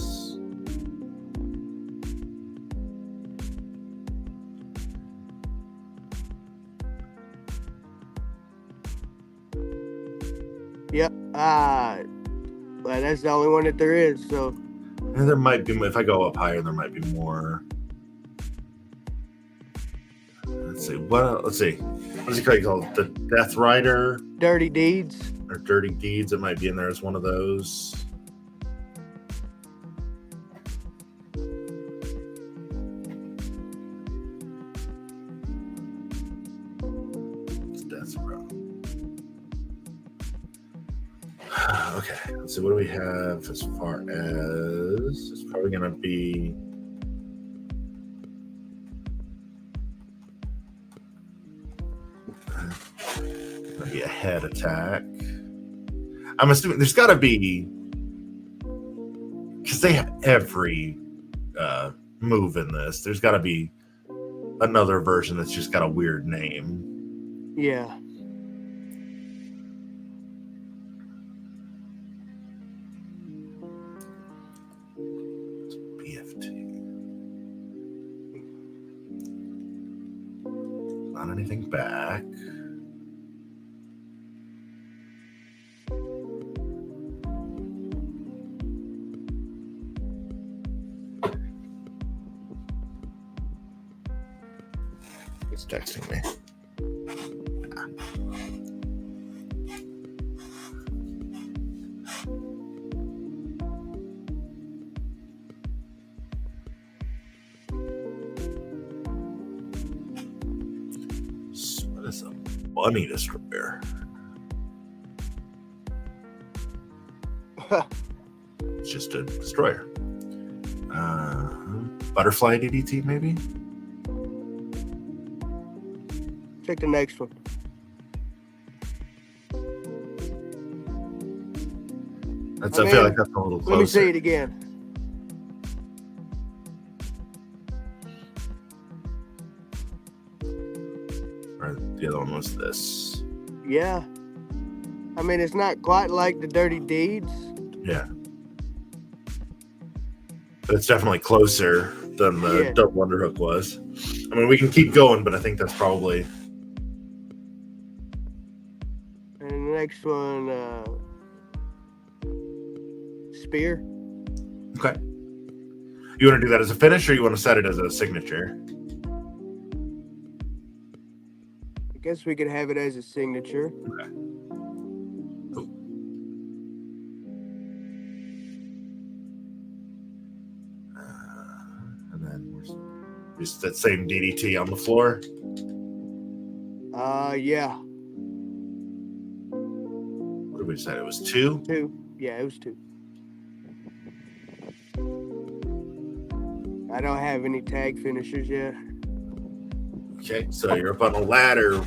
Yep. Well, that's the only one that there is. So. And there might be, if I go up higher, there might be more. Let's see. Let's see. What is he called? The Death Rider? Dirty Deeds. Or Dirty Deeds. It might be in there as one of those. It's Death Row. Okay. Let's see. What do we have as far as? It's probably going to be. Maybe a head attack. I'm assuming there's got to be, because they have every move in this. There's got to be another version that's just got a weird name. Yeah. BFT. Not anything back. He's texting me. What is a bunny destroyer? It's just a destroyer. Butterfly DDT, maybe? Check the next one. I feel like that's a little closer. Let me see it again. Or the other one was this. Yeah. I mean, it's not quite like the Dirty Deeds. Yeah. But it's definitely closer than the Double Underhook was. I mean, we can keep going, but I think that's probably... And the next one, Spear. Okay. You want to do that as a finish, or you want to set it as a signature? I guess we could have it as a signature. Okay. Cool. And then just that same DDT on the floor. Yeah. What did we say? It was 2? 2. Yeah, it was 2. I don't have any tag finishers yet. Okay, so you're up on a ladder.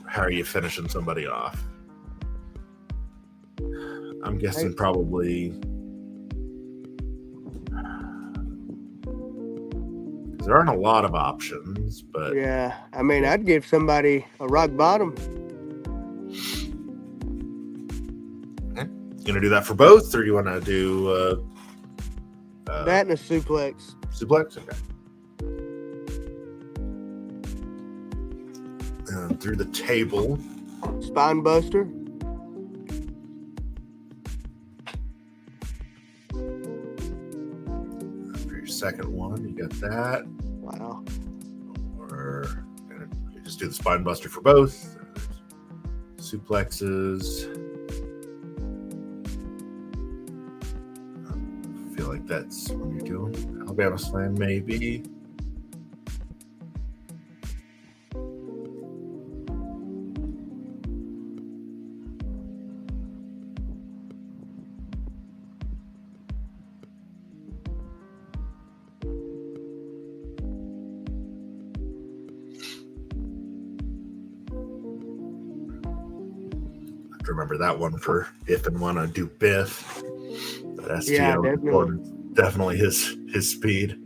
How are you finishing somebody off? I'm guessing probably... There aren't a lot of options, but... Yeah, I mean, I'd give somebody a rock bottom. Okay. You gonna do that for both, or you want to do... that and a suplex. Suplex? Okay. Through the table. Spine buster. For your second one, you got that. Wow. Or you just do the spine buster for both. Suplexes. I feel like that's what you're doing. Alabama Slam, maybe. Remember that one for if and when I do Biff. But STO definitely his speed.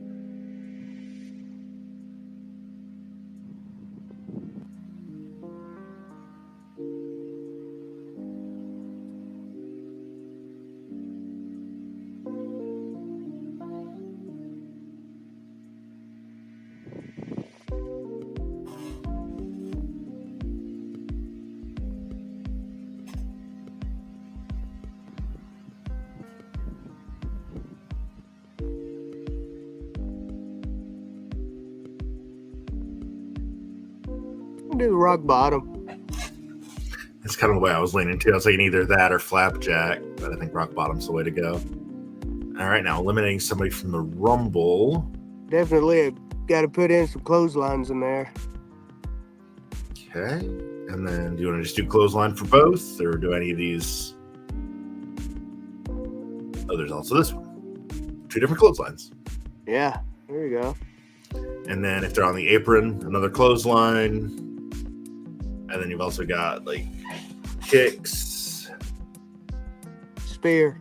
can do the rock bottom. That's kind of the way I was leaning to. I was thinking either that or flapjack, but I think rock bottom's the way to go. All right, now eliminating somebody from the Rumble. Definitely got to put in some clotheslines in there. Okay. And then do you want to just do clothesline for both, or do any of these? Oh, there's also this one. 2 different clotheslines. Yeah, there you go. And then if they're on the apron, another clothesline. And then you've also got like kicks. Spear.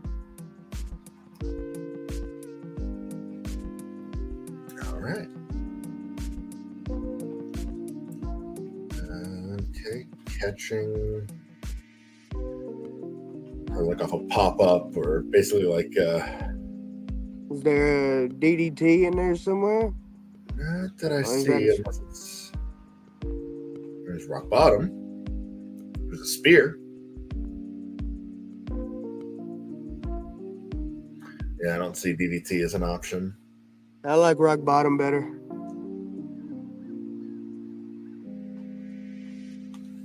All right. Okay, catching. Or like off a pop-up, or basically like Is there a DDT in there somewhere? not that I see. There's rock bottom. There's a spear. Yeah, I don't see DDT as an option. I like rock bottom better.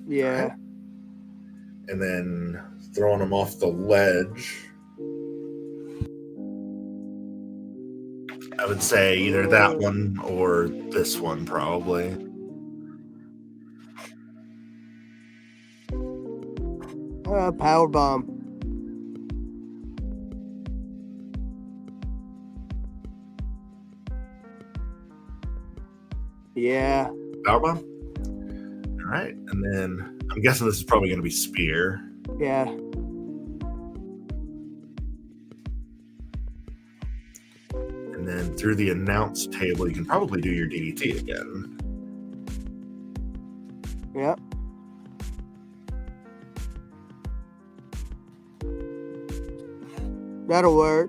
Yeah. Right. And then throwing him off the ledge. I would say either that one or this one, probably. Power bomb. Yeah. Powerbomb? All right. And then I'm guessing this is probably going to be spear. Yeah. And then through the announce table, you can probably do your DDT again. Yep. That'll work.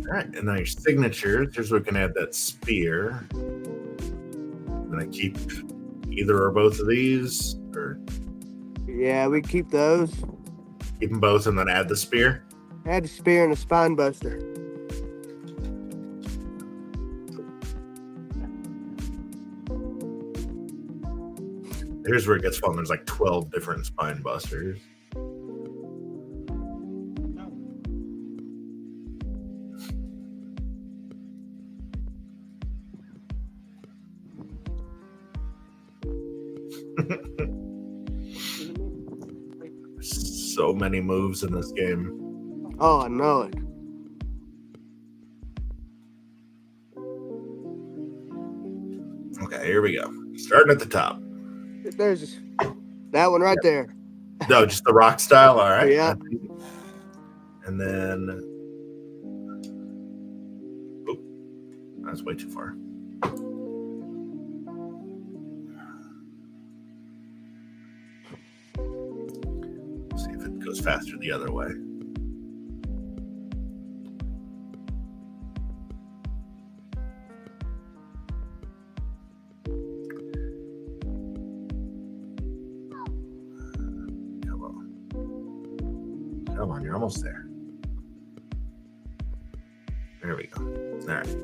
All right, and now your signatures. Here's where we can add that spear. I'm gonna keep either or both of these, or Yeah, we keep those. keep them both and then add the spear. Add a spear and a spine buster. Here's where it gets fun. There's like 12 different spine busters. So many moves in this game. Oh, I know it. Okay, here we go. Starting at the top. There's that one right there. No, just the rock style. All right. Yeah. And then, oh, that's way too far. See if it goes faster the other way. Come on, you're almost there. There we go. All right.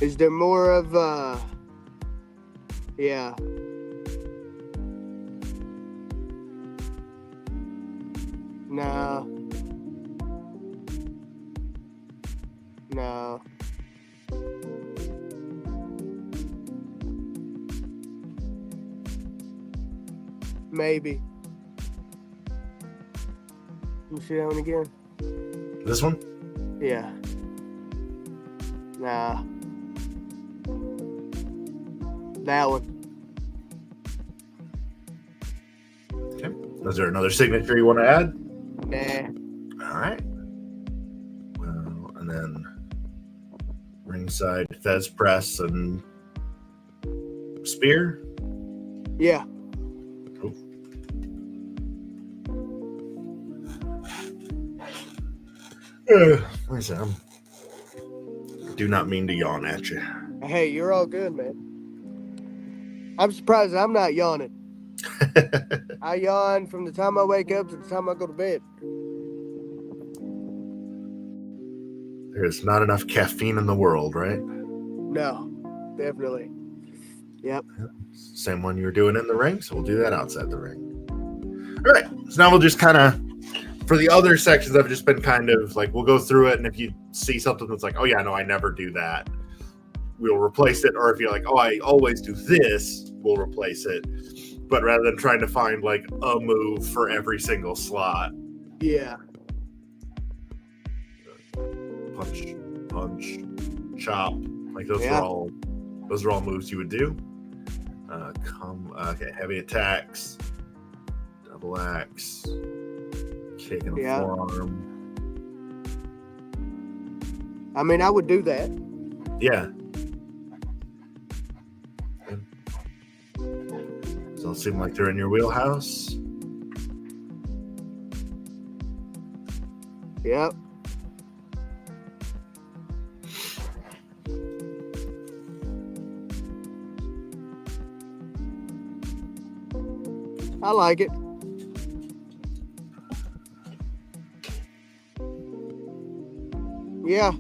Is there more of yeah. No. No. Maybe. You see that one again? This one? Yeah. Nah. That one. Okay. Is there another signature you want to add? Nah. All right. Well, and then ringside Fez press and spear. Yeah. Cool. Like I said, I do not mean to yawn at you. Hey, you're all good, man. I'm surprised I'm not yawning. I yawn from the time I wake up to the time I go to bed. There's not enough caffeine in the world, right? No, definitely. Yep. Same one you were doing in the ring, so we'll do that outside the ring. All right, so now we'll just kind of, for the other sections, I've just been kind of like, we'll go through it, and if you see something that's like, oh yeah, no, I never do that, we'll replace it. Or if you're like, oh, I always do this, we'll replace it. But rather than trying to find like a move for every single slot. Yeah. Punch, chop, like those are all moves you would do. Okay, heavy attacks, double axe, kick in the forearm. I mean, I would do that. Yeah. Doesn't seem like they're in your wheelhouse. Yep. I like it. Yeah.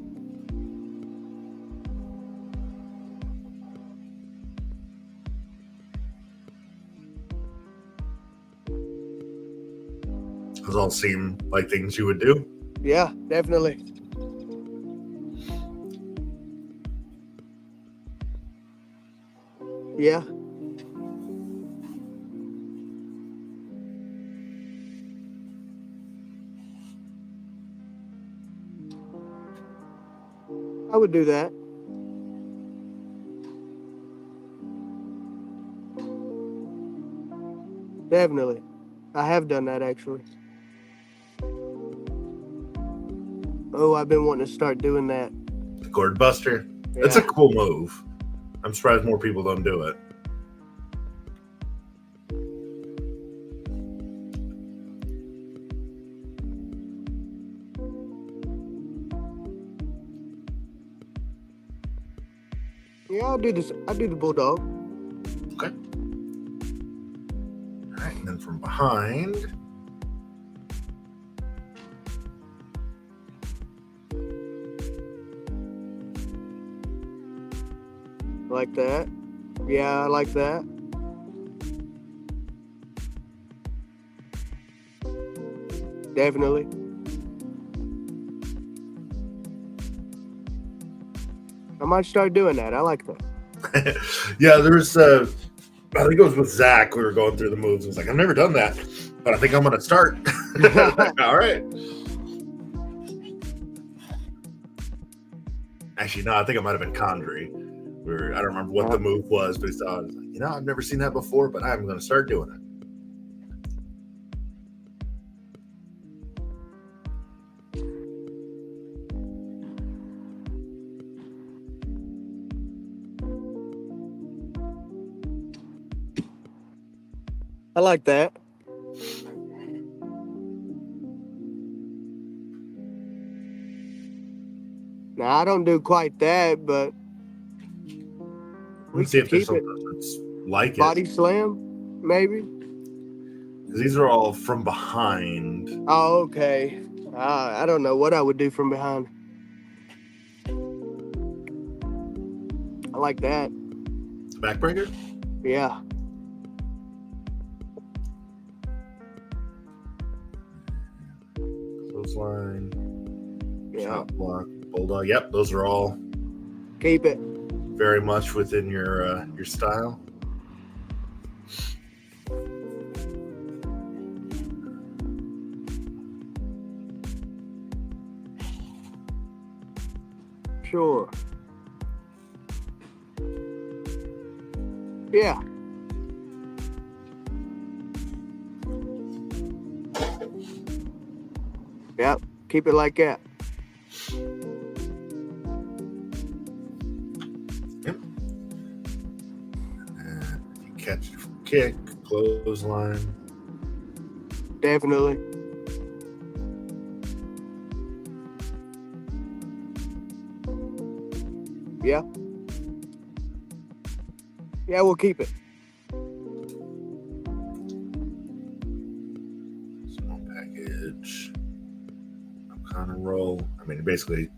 Those all seem like things you would do. Yeah, definitely. Yeah. I would do that. Definitely. I have done that, actually. Oh, I've been wanting to start doing that. The Gourd Buster. Yeah. It's a cool move. I'm surprised more people don't do it. Yeah, I'll do this. I'll do the bulldog. Okay. All right, and then from behind. Like that. Yeah, I like that. Definitely. I might start doing that. I like that. Yeah, there's I think it was with Zach. We were going through the moves. I was like, I've never done that, but I think I'm gonna start. All right. Actually, no, I think it might have been Condry. I don't remember what the move was, but I was like, I've never seen that before, but I'm gonna start doing it. I like that. Now, I don't do quite that, but let's see if there's something that's like body slam, maybe. These are all from behind. Oh, okay. I don't know what I would do from behind. I like that. Backbreaker? Yeah. Clothesline. Yeah. Chop block. Bulldog. Yep, those are all. Keep it. Very much within your style. Sure. Yeah. Yep. Keep it like that. Yep. You catch it from kick, clothesline. Definitely. Yeah. Yeah, we'll keep it. Small package. Kind of roll. I mean, basically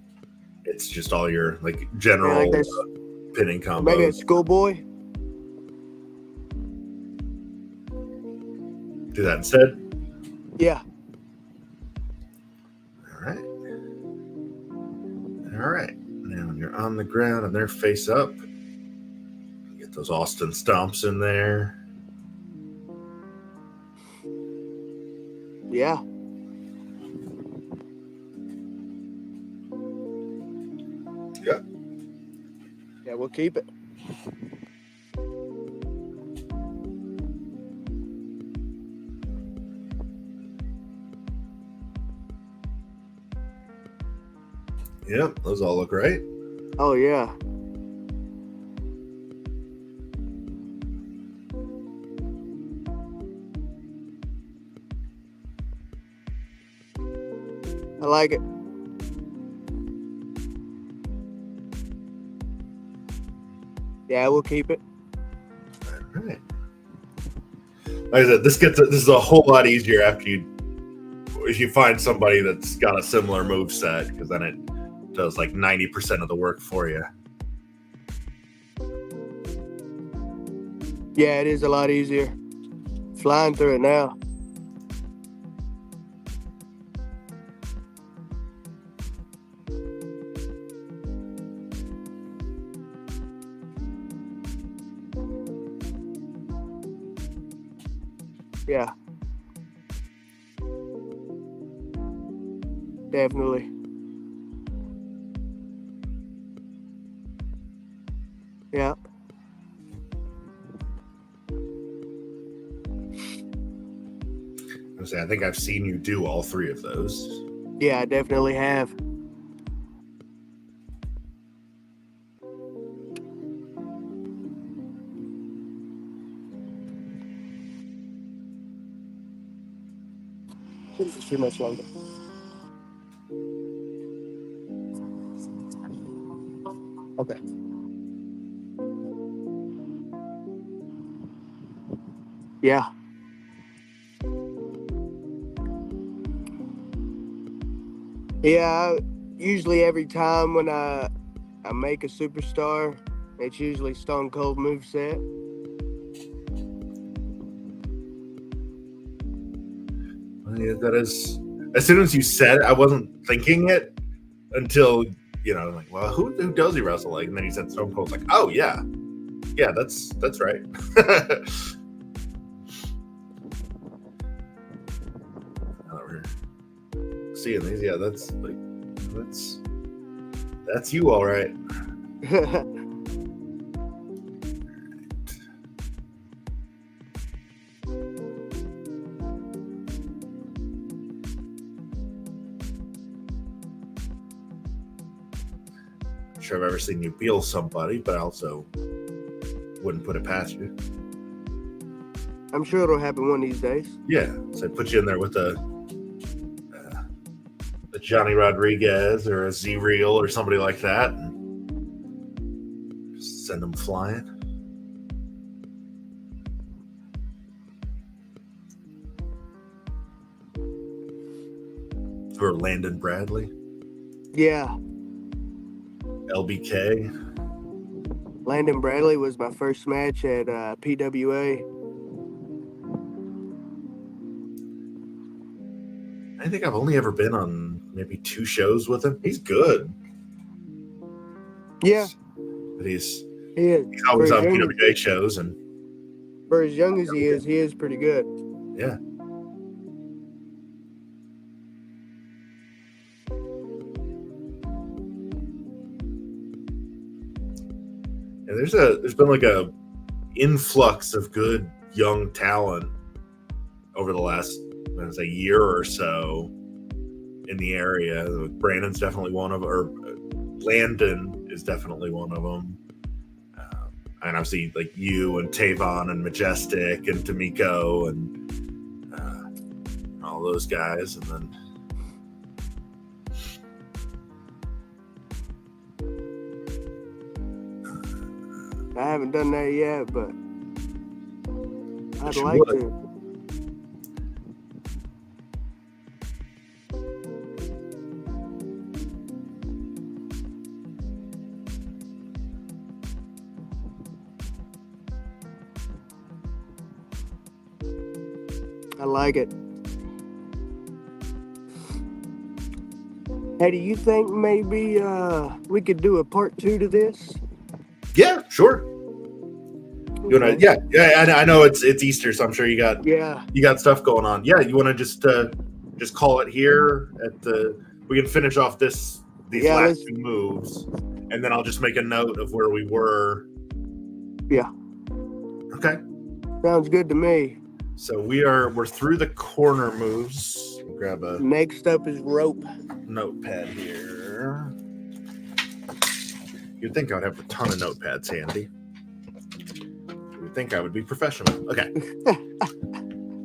it's just all your like Yeah, general like this, pinning combos. maybe a schoolboy. Do that instead. Yeah. All right. Now when you're on the ground and they're face up, get those Austin stomps in there. Yeah. Yeah. Yeah, we'll keep it. Yep, those all look right. Oh, yeah. I like it. Yeah, we'll keep it. All right. Like I said, this is a whole lot easier if you find somebody that's got a similar move set, because then it does like 90% of the work for you. Yeah, it is a lot easier. Flying through it now. Yeah. Definitely. Yeah. I think I've seen you do all three of those. Yeah, I definitely have. Shouldn't be too much longer. Okay. Yeah. Yeah, usually every time when I make a superstar, it's usually Stone Cold moveset. Yeah, that is. As soon as you said it, I wasn't thinking it until, like, well, who does he wrestle like? And then he said Stone Cold. Like, oh yeah, that's right. Seeing these, yeah, that's you, all right. Sure, I've ever seen you peel somebody, but I also wouldn't put it past you. I'm sure it'll happen one of these days. Yeah, so I'd put you in there with a Johnny Rodriguez or a Z-Real or somebody like that, and just send them flying. Or Landon Bradley. Yeah. LBK. Landon Bradley was my first match at PWA. I think I've only ever been on maybe 2 shows with him. He's good. Yeah. But he's For always as on young PWA shows, and for as young as he is pretty good. yeah. And there's been like a influx of good young talent over the last, a year or so in the area. Brandon's definitely one of, or Landon is definitely one of them. And obviously, like you and Tavon and Majestic and D'Amico and all those guys, and then I haven't done that yet, but I'd you like would. to. I like it. Hey, do you think maybe we could do a part 2 to this? Yeah, sure. You wanna? Okay. Yeah. I know it's Easter, so I'm sure you got stuff going on. Yeah, you want to just call it here at the. We can finish off these last 2 moves, and then I'll just make a note of where we were. Yeah. Okay. Sounds good to me. So we're through the corner moves. Grab a. Next up is rope. Notepad here. You'd think I would have a ton of notepads handy. You'd think I would be professional. Okay.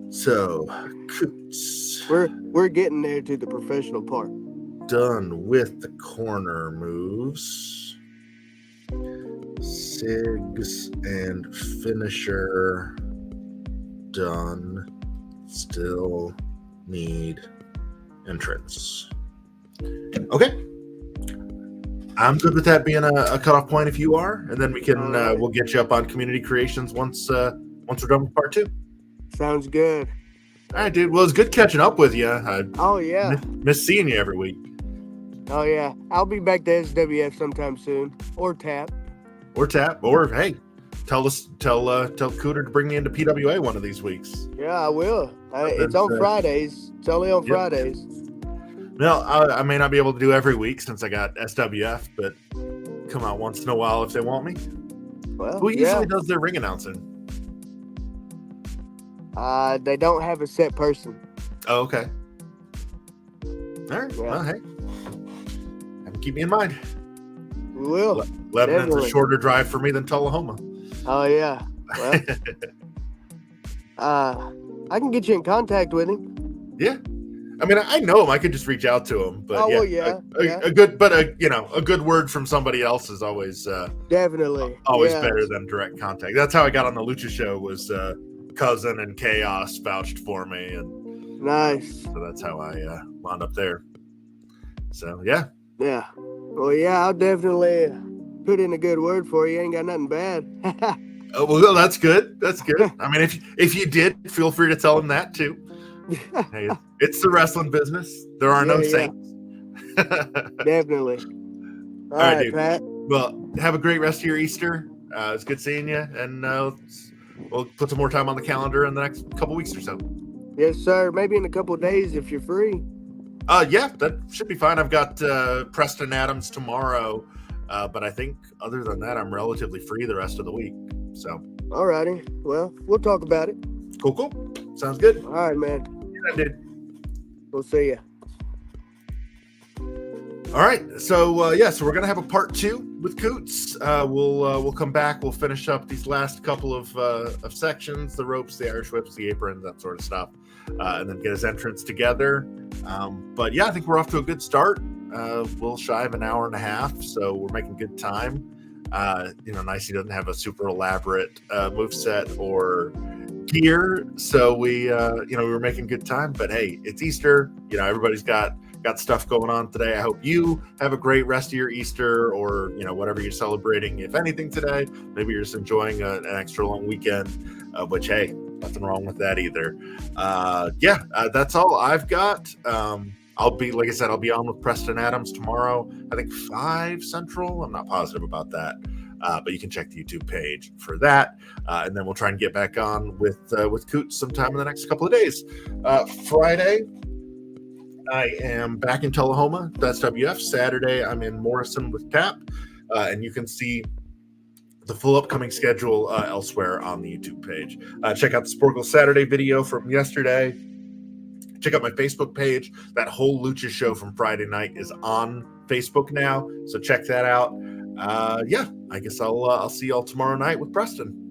So, Coots. We're getting there to the professional part. Done with the corner moves. Sigs and finisher done. Still need entrance. Okay. I'm good with that being a cutoff point if you are, and then we can we'll get you up on community creations once we're done with part 2. Sounds good. All right, dude. Well, it's good catching up with you. Oh yeah. Miss seeing you every week. Oh yeah. I'll be back to SWF sometime soon, or TAP. Or hey, tell Cooter to bring me into PWA one of these weeks. Yeah, I will. It's on Fridays. It's only on Fridays. No, I may not be able to do every week since I got SWF, but come out once in a while if they want me. Well, who usually does their ring announcing? They don't have a set person. Oh, okay. All right. Yeah. Well, hey, keep me in mind. We will. Lebanon's a shorter drive for me than Tullahoma. Oh yeah. Well, I can get you in contact with him. Yeah. I mean, I know him. I could just reach out to him. But a good word from somebody else is always definitely better than direct contact. That's how I got on the Lucha show. Was Cousin and Chaos vouched for me, and nice. So that's how I wound up there. So yeah. Well, I'll definitely put in a good word for you. Ain't got nothing bad. Oh, well, that's good. That's good. I mean, if you did, feel free to tell him that too. Hey, it's the wrestling business. There are no saints. Definitely. All right, dude. Pat. Well, have a great rest of your Easter. It's good seeing you, and we'll put some more time on the calendar in the next couple weeks or so. Yes, sir. Maybe in a couple of days if you're free. Yeah, that should be fine. I've got Preston Adams tomorrow, but I think other than that, I'm relatively free the rest of the week. So. All righty. Well, we'll talk about it. Cool. Sounds good. All right, man. Yeah, dude. We'll see you. All right. So we're gonna have a part 2 with Coots. We'll come back. We'll finish up these last couple of sections: the ropes, the Irish whips, the aprons, that sort of stuff, and then get his entrance together. But yeah, I think we're off to a good start. We'll shy of an hour and a half, so we're making good time. Nicey doesn't have a super elaborate moveset or gear, so we were making good time. But hey, it's Easter. Everybody's got stuff going on today. I hope you have a great rest of your Easter, or whatever you're celebrating, if anything, today. Maybe you're just enjoying an extra long weekend, which hey, nothing wrong with that either. That's all I've got. I'll be on with Preston Adams tomorrow, I think 5 Central. I'm not positive about that, but you can check the YouTube page for that. And then we'll try and get back on with Coots sometime in the next couple of days. Friday, I am back in Tullahoma. That's WF. Saturday, I'm in Morrison with TAP. And you can see the full upcoming schedule elsewhere on the YouTube page. Check out the Sporkle Saturday video from yesterday. Check out my Facebook page. That whole Lucha show from Friday night is on Facebook now, so check that out. I guess I'll see y'all tomorrow night with Preston.